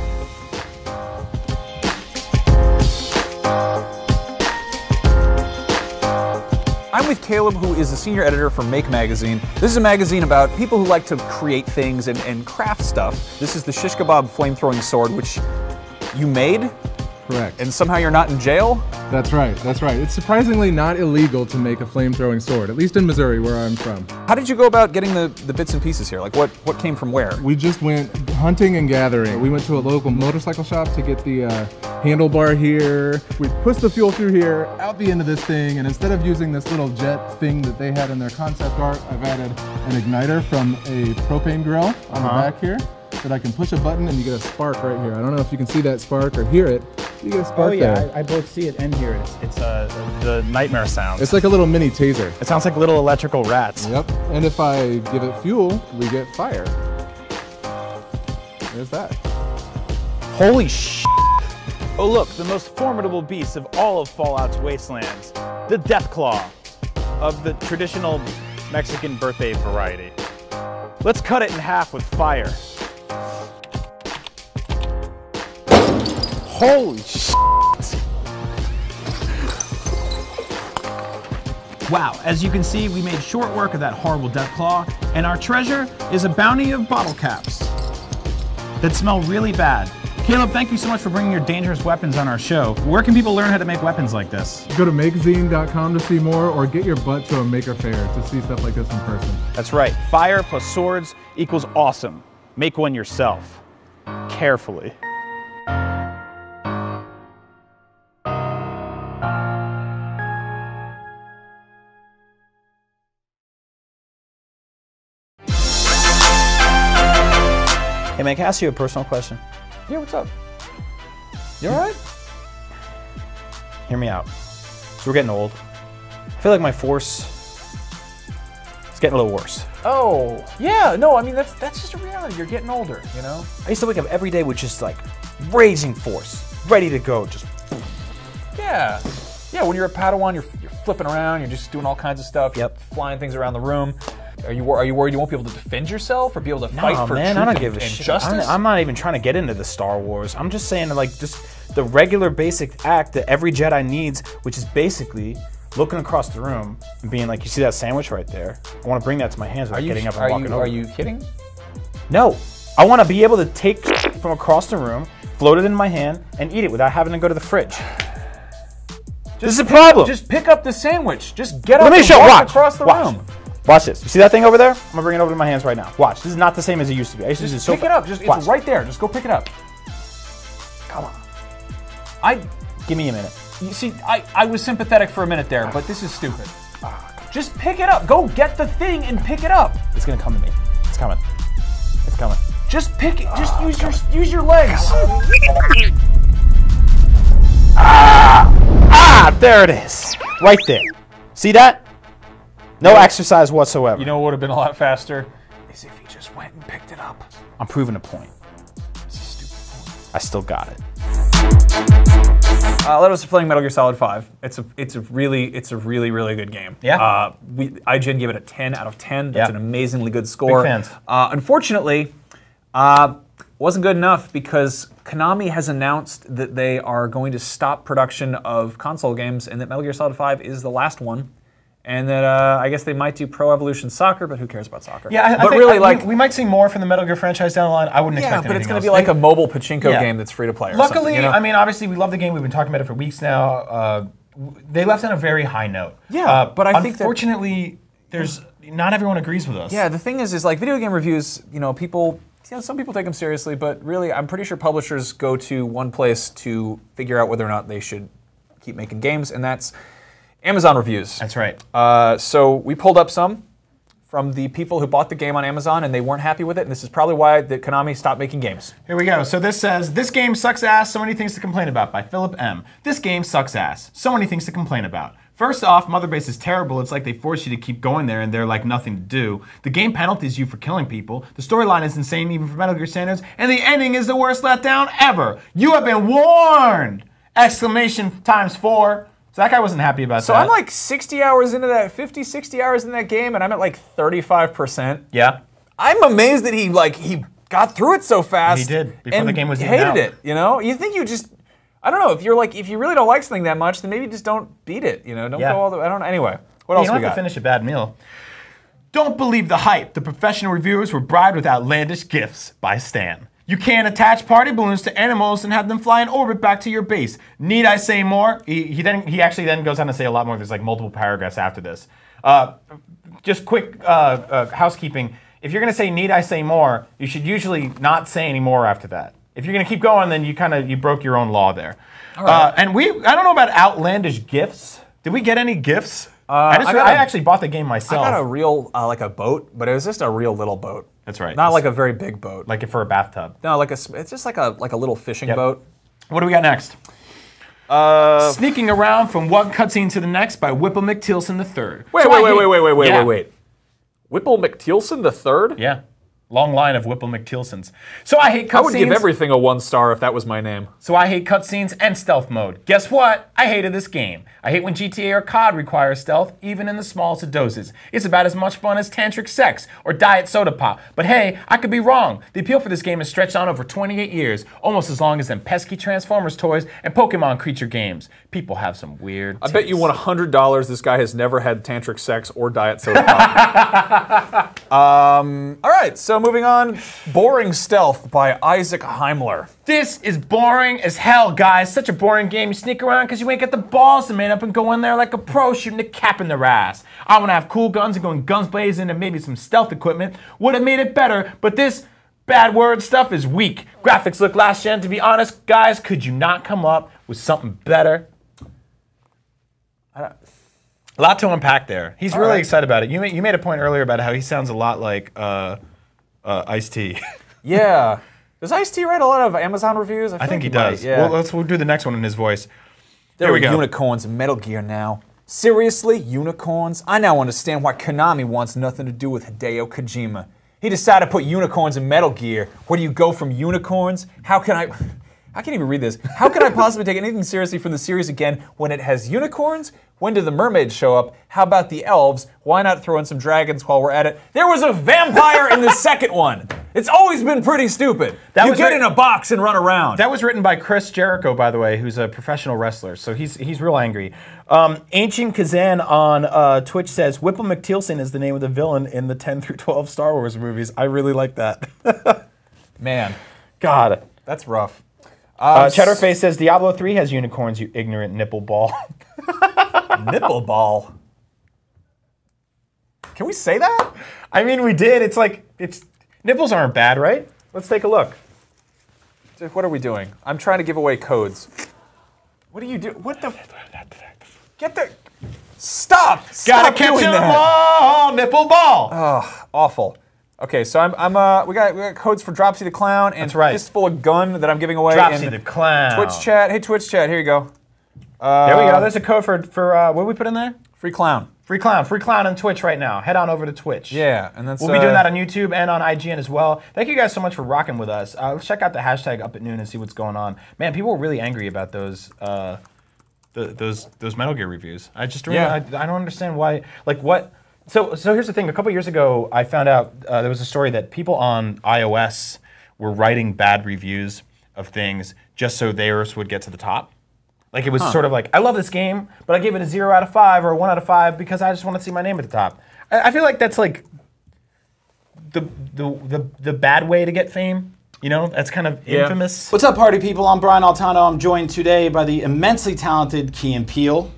I'm with Caleb, who is the senior editor for Make Magazine. This is a magazine about people who like to create things and craft stuff. This is the shish kebab flame-throwing sword, which you made? Correct. And somehow you're not in jail? That's right, that's right. It's surprisingly not illegal to make a flame-throwing sword, at least in Missouri, where I'm from. How did you go about getting the bits and pieces here? Like, what came from where? We just went hunting and gathering. We went to a local motorcycle shop to get the handlebar here. We pushed the fuel through here, out the end of this thing, and instead of using this little jet thing that they had in their concept art, I've added an igniter from a propane grill on the back here that I can push a button and you get a spark right here. I don't know if you can see that spark or hear it. You get a spark there. I both see it and hear it. It's the nightmare sound. It's like a little mini taser. It sounds like little electrical rats. Yep. And if I give it fuel, we get fire. There's that. Holy sh! Oh look, the most formidable beast of all of Fallout's wastelands, the Deathclaw, of the traditional Mexican birthday variety. Let's cut it in half with fire. Holy shit! Wow, as you can see, we made short work of that horrible Deathclaw, and our treasure is a bounty of bottle caps that smell really bad. Caleb, thank you so much for bringing your dangerous weapons on our show. Where can people learn how to make weapons like this? Go to magazine.com to see more, or get your butt to a Maker Faire to see stuff like this in person. That's right. Fire plus swords equals awesome. Make one yourself. Carefully. Hey man, can I ask you a personal question? Yeah, what's up? You alright? Hear me out. So we're getting old. I feel like my force is getting a little worse. Oh, yeah, no, I mean, that's just a reality. You're getting older, you know? I used to wake up every day with just like raging force, ready to go, just. Yeah. Yeah, when you're a Padawan, you're flipping around, you're just doing all kinds of stuff, flying things around the room. Are you worried you won't be able to defend yourself or be able to fight for truth and justice? I'm not even trying to get into the Star Wars. I'm just saying like just the regular basic act that every Jedi needs, which is basically looking across the room and being like, you see that sandwich right there? I want to bring that to my hands without getting up and walking over. Are you kidding? No. I want to be able to take from across the room, float it in my hand, and eat it without having to go to the fridge. This is a problem. Just pick up the sandwich. Just get up and walk across the room. Watch this. You see that thing over there? I'm gonna bring it over to my hands right now. Watch. This is not the same as it used to be. I used to just pick it up. Just it's right there. Just go pick it up. Come on. Give me a minute. You see, I was sympathetic for a minute there, but this is stupid. Just pick it up. Go get the thing and pick it up. It's gonna come to me. It's coming. It's coming. Just pick it. Just use your legs. There it is. Right there. See that? No exercise whatsoever. You know what would have been a lot faster? Is if he just went and picked it up. I'm proving a point. It's a stupid point. I still got it. Let us playing Metal Gear Solid 5. It's a really good game. Yeah. IGN gave it a 10 out of 10. That's an amazingly good score. Big fans. Unfortunately, wasn't good enough because Konami has announced that they are going to stop production of console games and that Metal Gear Solid 5 is the last one. And that I guess they might do Pro Evolution Soccer, but who cares about soccer? Yeah, but really, like we might see more from the Metal Gear franchise down the line. I wouldn't expect but it's going to be like a mobile pachinko game that's free to play. Luckily, you know? I mean, obviously, we love the game. We've been talking about it for weeks now. They left on a very high note. Yeah, but I think unfortunately, there's not everyone agrees with us. Yeah, the thing is like video game reviews. You know, people. You know, some people take them seriously, but really, I'm pretty sure publishers go to one place to figure out whether or not they should keep making games, and that's Amazon reviews. That's right. So we pulled up some from the people who bought the game on Amazon and they weren't happy with it, and this is probably why the Konami stopped making games. Here we go. So this says, "This game sucks ass, so many things to complain about," by Philip M. This game sucks ass, so many things to complain about. First off, Mother Base is terrible. It's like they force you to keep going there and they're like nothing to do. The game penalties you for killing people. The storyline is insane even for Metal Gear standards. And the ending is the worst letdown ever. You have been warned! Exclamation *4. So that guy wasn't happy about that. So I'm like 60 hours into that, 50, 60 hours in that game, and I'm at like 35%. Yeah. I'm amazed that he got through it so fast. He did, before the game was even hated out. it, you know? You think you just, I don't know, if you really don't like something that much, then maybe just don't beat it, you know? Don't go all the, I don't know. Anyway, what else we got? You don't have to finish a bad meal. Don't believe the hype. The professional reviewers were bribed with outlandish gifts by Stan. You can attach party balloons to animals and have them fly in orbit back to your base. Need I say more? He actually then goes on to say a lot more. There's like multiple paragraphs after this. Just quick housekeeping. If you're going to say need I say more, you should usually not say any more after that. If you're going to keep going, then you broke your own law there. All right. And I don't know about outlandish gifts. Did we get any gifts? I actually bought the game myself. I got a real, like a boat, but it was just a real little boat. That's right. Not like a very big boat. Like for a bathtub. No, it's just like a little fishing boat. What do we got next? Sneaking around from one cutscene to the next by Whipple McTilson III. Wait. Whipple McTilson III? Yeah. Long line of Whipple McTilsons. So I hate cutscenes. I would give everything a 1 star if that was my name. So I hate cutscenes and stealth mode. Guess what? I hated this game. I hate when GTA or COD requires stealth, even in the smallest of doses. It's about as much fun as tantric sex or diet soda pop. But hey, I could be wrong. The appeal for this game is stretched on over 28 years, almost as long as them pesky Transformers toys and Pokemon creature games. People have some weird I bet you won $100 this guy has never had tantric sex or diet soda pop. All right, so moving on, Boring Stealth by Isaac Heimler. This is boring as hell, guys. Such a boring game. You sneak around because you ain't got the balls to man up and go in there like a pro shooting a cap in their ass. I want to have cool guns and going guns blazing and maybe some stealth equipment. Would have made it better, but this bad word stuff is weak. Graphics look last gen. To be honest, guys, could you not come up with something better? A lot to unpack there. He's really excited about it. You made a point earlier about how he sounds a lot like Ice-T. Yeah. Does Ice-T write a lot of Amazon reviews? I think he does. Yeah. Well, we'll do the next one in his voice. There we go. Unicorns in Metal Gear now. Seriously, unicorns? I now understand why Konami wants nothing to do with Hideo Kojima. He decided to put unicorns in Metal Gear. Where do you go from unicorns? I can't even read this. How can I possibly take anything seriously from the series again when it has unicorns? When do the mermaids show up? How about the elves? Why not throw in some dragons while we're at it? There was a vampire in the second one. It's always been pretty stupid. You get in a box and run around. That was written by Chris Jericho, by the way, who's a professional wrestler, so he's real angry. Ancient Kazan on Twitch says, Whipple McTilson is the name of the villain in the 10 through 12 Star Wars movies. I really like that. Man. God. That's rough. Cheddarface says, Diablo 3 has unicorns, you ignorant nipple ball. Nipple ball? Can we say that? I mean, we did. It's like, nipples aren't bad, right? Let's take a look. What are we doing? I'm trying to give away codes. What do you do? What the? Get the. Stop! Gotta catch 'em all, nipple ball. Oh, awful. Okay, so we got codes for Dropsy the Clown and Fistful of Gun that I'm giving away. Dropsy the Clown. Twitch chat. Hey, Twitch chat. Here you go. There we go. There's a code for what did we put in there? Free clown. Free clown on Twitch right now. Head on over to Twitch. Yeah, and that's we'll be doing that on YouTube and on IGN as well. Thank you guys so much for rocking with us. Let's check out the hashtag Up at Noon and see what's going on. Man, people were really angry about those Metal Gear reviews. I just I don't understand why. Like what? So here's the thing. A couple years ago, I found out there was a story that people on iOS were writing bad reviews of things just so theirs would get to the top. Like it was sort of like, I love this game, but I gave it a 0 out of 5 or a 1 out of 5 because I just want to see my name at the top. I feel like that's like the bad way to get fame. You know, that's kind of infamous. What's up, party people? I'm Brian Altano. I'm joined today by the immensely talented Key and Peele.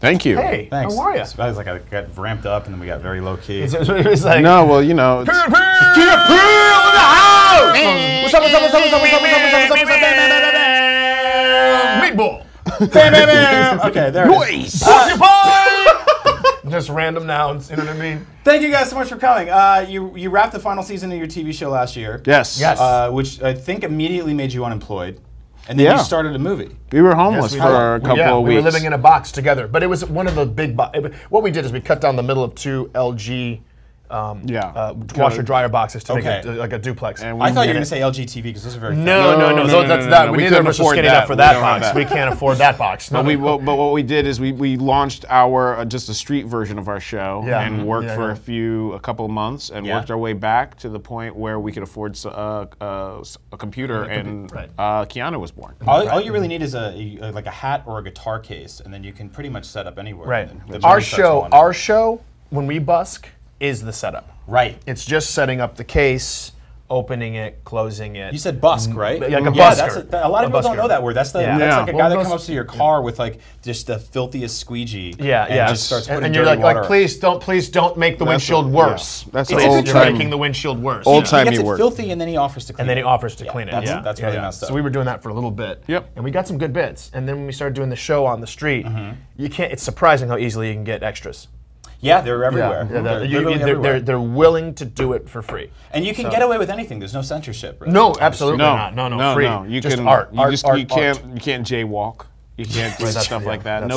Thank you. Hey, thanks. How are you? It's like I got ramped up and then we got very low key. It's like, no, well, you know. Key and Peele in the house! What's up, what's up, what's up, what's up, what's up, what's up, what's up, what's up, Meatball! Bam, bam, bam! Okay, there it is. Just random nouns, you know what I mean? Thank you guys so much for coming. You wrapped the final season of your TV show last year. Yes. Which I think immediately made you unemployed. And then you started a movie. We were homeless for a couple of weeks. We were living in a box together. But it was one of the big what we did is we cut down the middle of 2 LG washer dryer boxes to make it like a duplex. And I thought you were going to say LG TV because those are very No, that's that. We neither of us are skinny enough for that box. We can't afford that box. But what we did is we launched our just a street version of our show and worked for a couple of months and worked our way back to the point where we could afford a computer and Keanu was born. All you really need is like a hat or a guitar case, and then you can pretty much set up anywhere. Right. Our show when we BOSSK is the setup. Right. It's just setting up the case, opening it, closing it. You said BOSSK, right? Like a busker. A lot of people don't know that word. That's like a guy that comes up to your car with like just the filthiest squeegee. And just starts putting and you're dirty water. like, please don't make the windshield worse. That's you're making the windshield worse. Old-timey He gets work. it filthy and then he offers to clean it. And then he offers to clean it. That's really messed up. So we were doing that for a little bit. Yep. And we got some good bits. And then when we started doing the show on the street, you can't. It's surprising how easily you can get extras. Yeah, they're everywhere. They're willing to do it for free. And you can get away with anything. There's no censorship. Really. No, absolutely not. No, free. You just can, art. You can't jaywalk. You can't do stuff like that.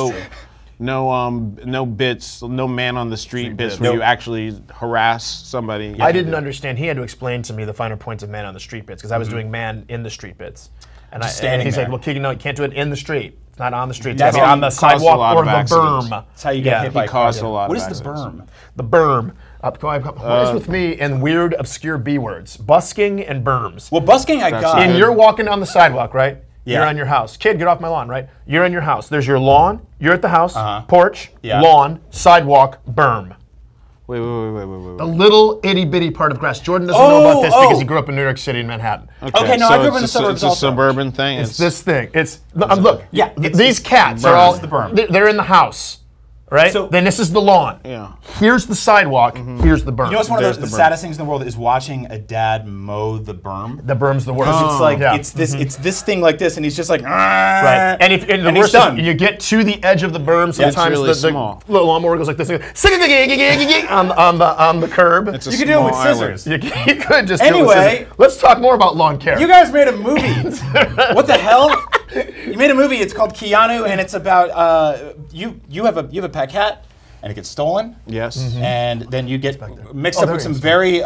No bits. No man on the street bits where you actually harass somebody. I didn't understand. He had to explain to me the finer points of man on the street bits because I was doing man in the street bits. And he's like, well, Keegan, no, you can't do it in the street. It's not on the street. It's on the sidewalk or the berm. That's how you get hit by cars. A lot. What is the berm? The berm. What is with me and weird, obscure B words? Busking and berms. Well, busking I got. And you're walking down the sidewalk, right? Yeah. You're on your house. Kid, get off my lawn, right? You're in your house. There's your lawn. You're at the house. Porch. Lawn. Sidewalk. Berm. Wait. The little itty bitty part of grass. Jordan doesn't know about this because he grew up in New York City in Manhattan. Okay, no, I grew up in the suburbs also. It's a suburban thing. It's this thing. Look. Yeah. These cats are all. They're in the house. Right? So, then this is the lawn. Yeah. Here's the sidewalk. Here's the berm. You know what's one of the saddest things in the world is watching a dad mow the berm. The berm's the worst. It's like it's this thing like this, and he's just like right. And the worst is you get to the edge of the berm. Sometimes the lawnmower goes like this on the curb. You can do it with scissors. You could just. Anyway, let's talk more about lawn care. You guys made a movie. What the hell? You made a movie. It's called Keanu, and it's about you have a pet cat, and it gets stolen. Yes. And then you get mixed up with some very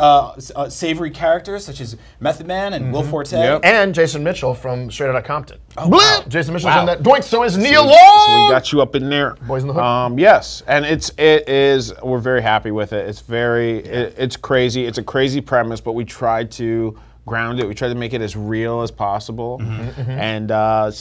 savory characters, such as Method Man and Will Forte. Yep. And Jason Mitchell from Straight Outta Compton. Oh, wow. Jason Mitchell's in that. Doink, so is Neil Long! So we got you up in there. Boys in the Hood. Yes, and it is, we're very happy with it. It's it's crazy. It's a crazy premise, but we tried to ground it. We tried to make it as real as possible. And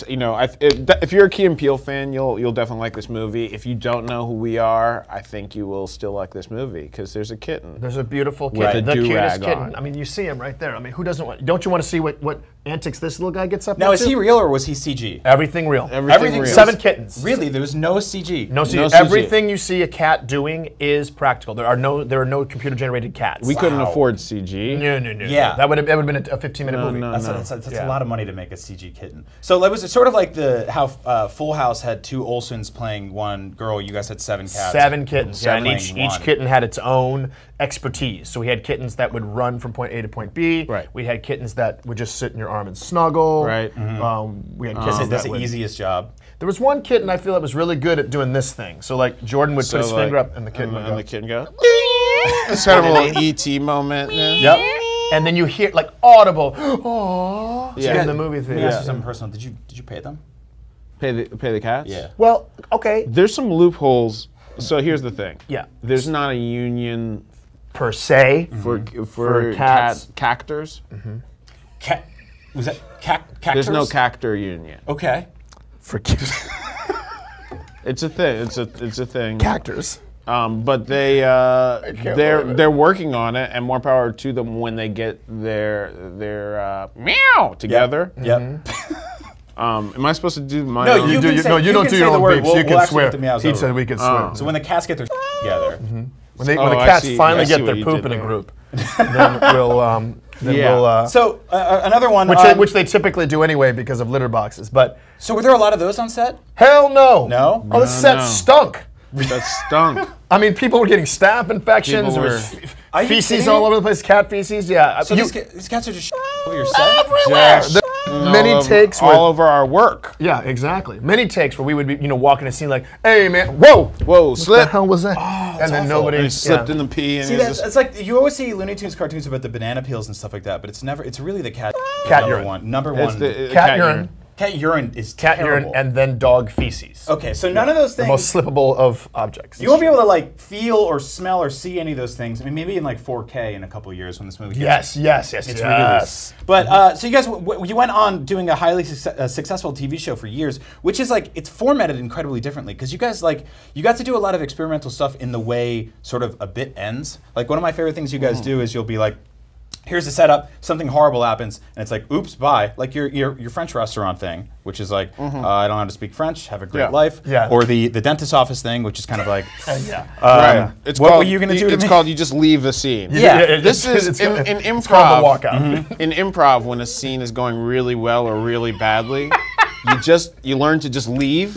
you know, if you're a Key and Peele fan, you'll definitely like this movie. If you don't know who we are, I think you will still like this movie because there's a kitten. There's a beautiful kitten, the cutest kitten. I mean, you see him right there. I mean, who doesn't want? Don't you want to see what antics this little guy gets up to? Now, is he real or was he CG? Everything real. Everything real. 7 kittens. Really, there was no CG. No CG. Everything you see a cat doing is practical. There are no computer generated cats. We couldn't afford CG. No. Yeah, that would have been even a 15-minute movie. That's a lot of money to make a CG kitten. So it was sort of like how Full House had 2 Olsens playing one girl. You guys had 7 cats. 7 kittens, yeah, and each kitten had its own expertise. So we had kittens that would run from point A to point B. Right. We had kittens that would just sit in your arm and snuggle. Right. We had kittens that's the easiest job. There was one kitten I feel that was really good at doing this thing. So like Jordan would put his finger up and the kitten would go. And the kitten go. It's kind of a little ET moment. Yep. And then you hear like audible, oh, in the movie theater. Let me ask you something personal. Did you pay them? Pay the cats? Yeah. Well, okay. There's some loopholes. So here's the thing. Yeah. There's not a union per se for cats. Cactors. Was that cactors? There's no cactor union. Okay. For it's a thing. It's a thing. Cactors. But they're working on it, and more power to them when they get their meow together. Yep. Am I supposed to do my? No, you don't do your own beeps. You can swear. He said we can swear. So when the cats get their together, when the cats finally get their poop in a group, then we'll. So another one, which they typically do anyway because of litter boxes. But so were there a lot of those on set? Hell no. No. Oh, the set stunk. That stunk. I mean, people were getting staph infections. There was feces all over the place. Cat feces. Yeah. So these cats are just over your set everywhere. Many takes all over our work. Yeah, exactly. Many takes where we would be, walking a scene like, "Hey man, whoa, slip! What the hell was that?" And then nobody slipped in the pee. And it's like you always see Looney Tunes cartoons about the banana peels and stuff like that, but it's never. It's really the cat urine. Number one. Cat urine. Cat urine is cat terrible. urine and then dog feces. Okay, so none of those things. The most slippable of objects. You won't be able to like feel or smell or see any of those things. I mean, maybe in like 4K in a couple of years when this movie gets it's released. But so you guys, you went on doing a highly successful TV show for years, which is like it's formatted incredibly differently because you guys you got to do a lot of experimental stuff in the way sort of a bit ends. Like one of my favorite things you guys do is you'll be like, here's the setup, something horrible happens, and it's like, oops, bye. Like your French restaurant thing, which is like, I don't know how to speak French, have a great life. Yeah. Or the dentist's office thing, which is kind of like, right. What were you going to do to me? It's called you just leave the scene. Yeah. This is in improv. It's called the walkout. In improv, when a scene is going really well or really badly, you learn to just leave.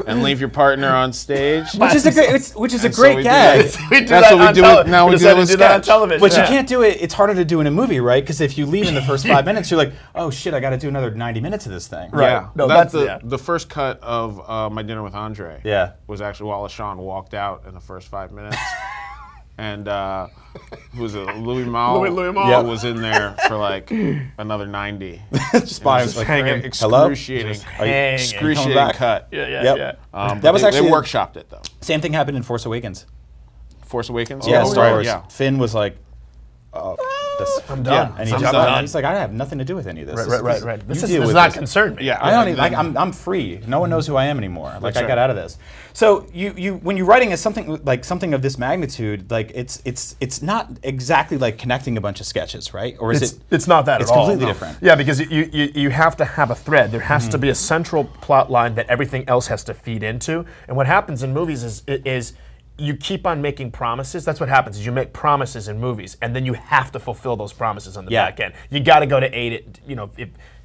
And leave your partner on stage. Which is a great gag. That's what we do. Now we do that on television. But you can't do it. It's harder to do in a movie, right? Because if you leave in the first 5 minutes, you're like, oh shit, I got to do another 90 minutes of this thing. Right. Yeah. No, that's the first cut of My Dinner with Andre. Yeah. Was actually Wallace Shawn walked out in the first 5 minutes. And who was it? Louis Malle was in there for like another 90. Just by himself. like hanging. Excruciating cut. Yeah. That was actually they workshopped it though. Same thing happened in Force Awakens. Force Awakens? Yeah, Star Wars. Yeah. Finn was like, I'm done. And he's like, I have nothing to do with any of this. Right. This does not concern me. Yeah, I don't even. I'm free. No one knows who I am anymore. Like I got out of this. So when you're writing something of this magnitude, like it's not exactly like connecting a bunch of sketches, right? Or is it? It's not that at all. It's completely different. Yeah, because you have to have a thread. There has to be a central plot line that everything else has to feed into. And what happens in movies is you keep on making promises. That's what happens is you make promises in movies, and then you have to fulfill those promises on the back end. You got to go to A to,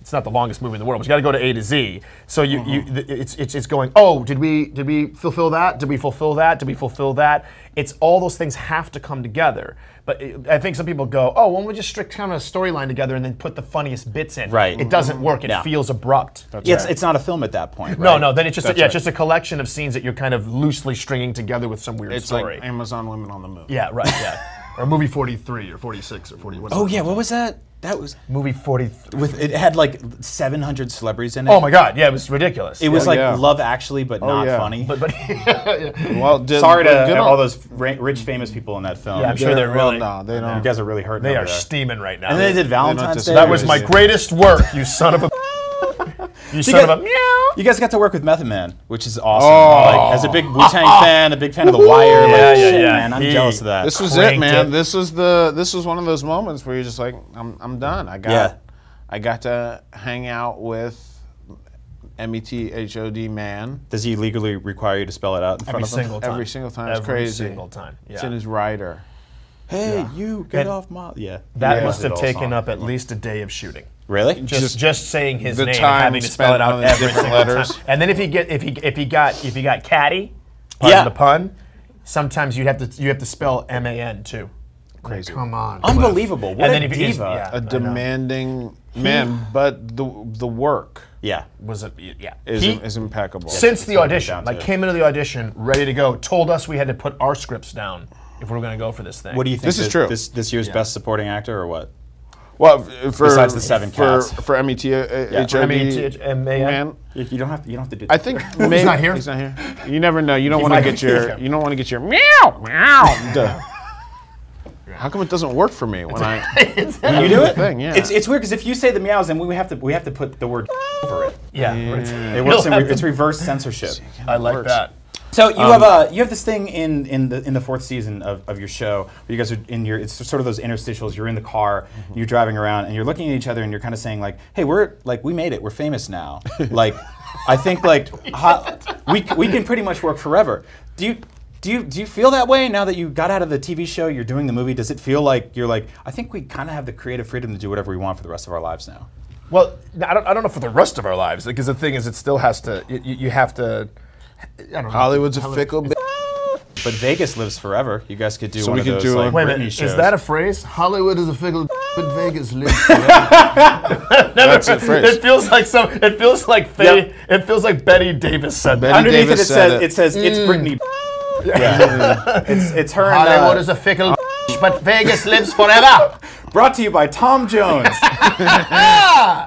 it's not the longest movie in the world, but you got to go to A to Z. So it's going, oh, did we fulfill that? Did we fulfill that? Did we fulfill that? It's all those things have to come together. But I think some people go, oh, well, we just strict kind of a storyline together and then put the funniest bits in. Right. It doesn't work. It feels abrupt. It's not a film at that point. Right? No. Then it's just it's just a collection of scenes that you're kind of loosely stringing together with some weird story. It's like Amazon Women on the Moon. Yeah. Right. Yeah. Or movie 43 or 46 or 41. Oh yeah, what was that? That was movie 43. It had like 700 celebrities in it. Oh my God! Yeah, it was ridiculous. It was like Love Actually, but not funny. But well, sorry to all those rich famous people in that film. Yeah, I'm sure they're really. No, they don't. You guys are really hurting. They are steaming right now. And then they did Valentine's Day. That was my greatest work, you son of a. You son of a meow. You guys got to work with Method Man, which is awesome. Like, as a big Wu-Tang fan, a big fan of The Wire. Man, I'm jealous of that. This was it, man. This was one of those moments where you're just like, I'm done. I got to hang out with METHOD Man. Does he legally require you to spell it out in front of him? Every single time. Every single time. It's crazy. Every single time. Yeah. It's in his rider. Hey, you get off my. Yeah. That must have taken up at least a day of shooting. Really? Just saying his name and time having to spell it out every different single letters. time. And then if he got catty, pardon the pun, sometimes you have to spell MAN too. Crazy. Come on. Unbelievable. What and a then if diva. A demanding man, but the work is impeccable. Since the audition, came into the audition ready to go, told us we had to put our scripts down if we were going to go for this thing. What do you think? This is true. This year's best supporting actor or what? Well, besides the 7 cats. For MET, MAN. You don't have to do. I think maybe he's not here. He's not here. You never know. You don't want to get your. You don't want to get your meow meow. How come it doesn't work for me when I you do it? Thing, yeah. It's weird because if you say the meows, then we have to put the word over it. Yeah. It works. It's reverse censorship. I like that. So you have this thing in the 4th season of your show where you guys are in your, it's sort of those interstitials. You're in the car, you're driving around, and you're looking at each other, and you're kind of saying like, "Hey, we made it. We're famous now. Like, I think we can pretty much work forever." Do you feel that way now that you got out of the TV show? You're doing the movie. Does it feel like you're like, I think we kind of have the creative freedom to do whatever we want for the rest of our lives now? Well, I don't know for the rest of our lives because the thing is, it still has to. You have to. I don't know. Hollywood's a fickle bitch. But Vegas lives forever. You guys could do So one we of could those do like a- Wait a Britney minute, shows. is that a phrase? Hollywood is a fickle, but Vegas lives forever. That's a phrase. It feels like it feels like Betty Davis said that. Betty Underneath Davis it says it's Britney. Yeah. it's her. Hollywood is a fickle, but Vegas lives forever. Brought to you by Tom Jones.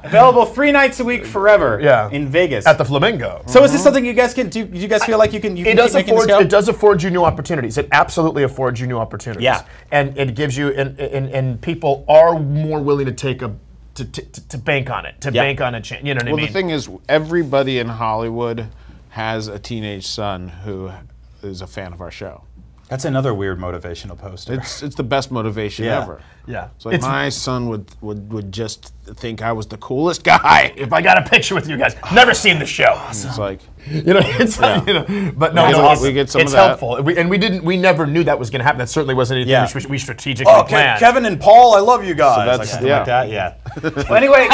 Available 3 nights a week forever. In Vegas at the Flamingo. So is this something you guys can do? Do you guys feel like you can? It does afford you new opportunities. It absolutely affords you new opportunities. Yeah. And it gives you and people are more willing to take to bank on it, bank on a chance. You know what I mean? Well, the thing is, everybody in Hollywood has a teenage son who is a fan of our show. That's another weird motivational poster. It's the best motivation ever. Yeah. It's like my son would just think I was the coolest guy. If I got a picture with you guys, never seen the show. It's like, but no, we get some it's of that. helpful. We never knew that was going to happen. That certainly wasn't anything we strategically planned. Kevin and Paul, I love you guys. So that's- like something like that. Yeah. Well, anyway.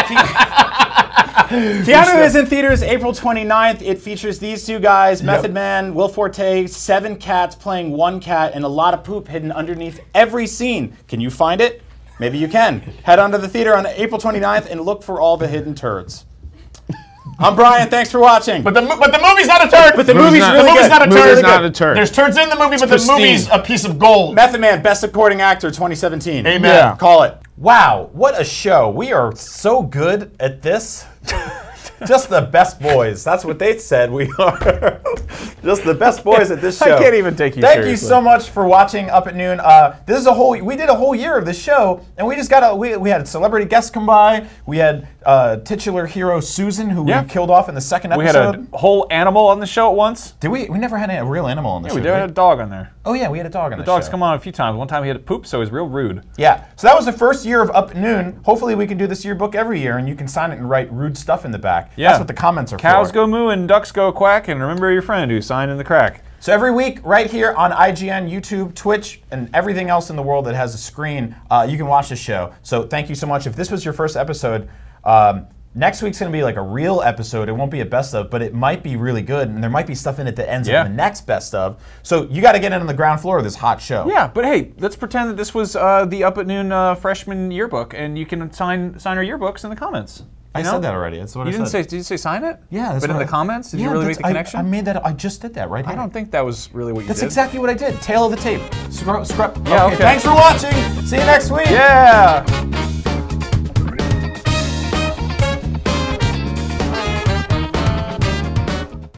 Keanu is in theaters April 29th. It features these 2 guys, Method Man, Will Forte, 7 cats playing 1 cat, and a lot of poop hidden underneath every scene. Can you find it? Maybe you can. Head on to the theater on April 29th and look for all the hidden turds. I'm Brian. Thanks for watching. But the movie's not a turd. But the movie's really good. Not a turd. Movie's not a turd. There's turds in the movie, but the movie's a piece of gold. Method Man, Best Supporting Actor 2017. Amen. Yeah. Call it. Wow, what a show. We are so good at this. Just the best boys. That's what they said we are. Just the best boys at this show. I can't even take you Thank seriously. you so much for watching Up at Noon. This is we did a whole year of this show, and we just got we had celebrity guests come by. We had titular hero Susan, who we killed off in the 2nd episode. We had a whole animal on the show at once. Did we? We never had a real animal on the show. We had a dog on there. Oh yeah, we had a dog on the show. dog's come on a few times. One time he had to poop, so he was real rude. Yeah. So that was the first year of Up at Noon. Hopefully we can do this yearbook every year, and you can sign it and write rude stuff in the back. Yeah. That's what the comments are Cows for. go moo and ducks go quack, and remember your friend who signed in the crack. So every week, right here on IGN, YouTube, Twitch, and everything else in the world that has a screen, you can watch the show. So thank you so much. If this was your first episode, next week's going to be like a real episode. It won't be a best of, but it might be really good, and there might be stuff in it that ends up in the next best of. So you got to get in on the ground floor of this hot show. Yeah, but hey, let's pretend that this was the Up at Noon freshman yearbook, and you can sign our yearbooks in the comments. I said that already. That's what you I didn't said. say. Did you say sign it? Yeah, that's but in what the comments, did you really make the connection? I made that. I just did that right. I don't think that was really what you did. That's exactly what I did. Tail of the tape. Scrub. Yeah. Okay. Thanks for watching. See you next week. Yeah.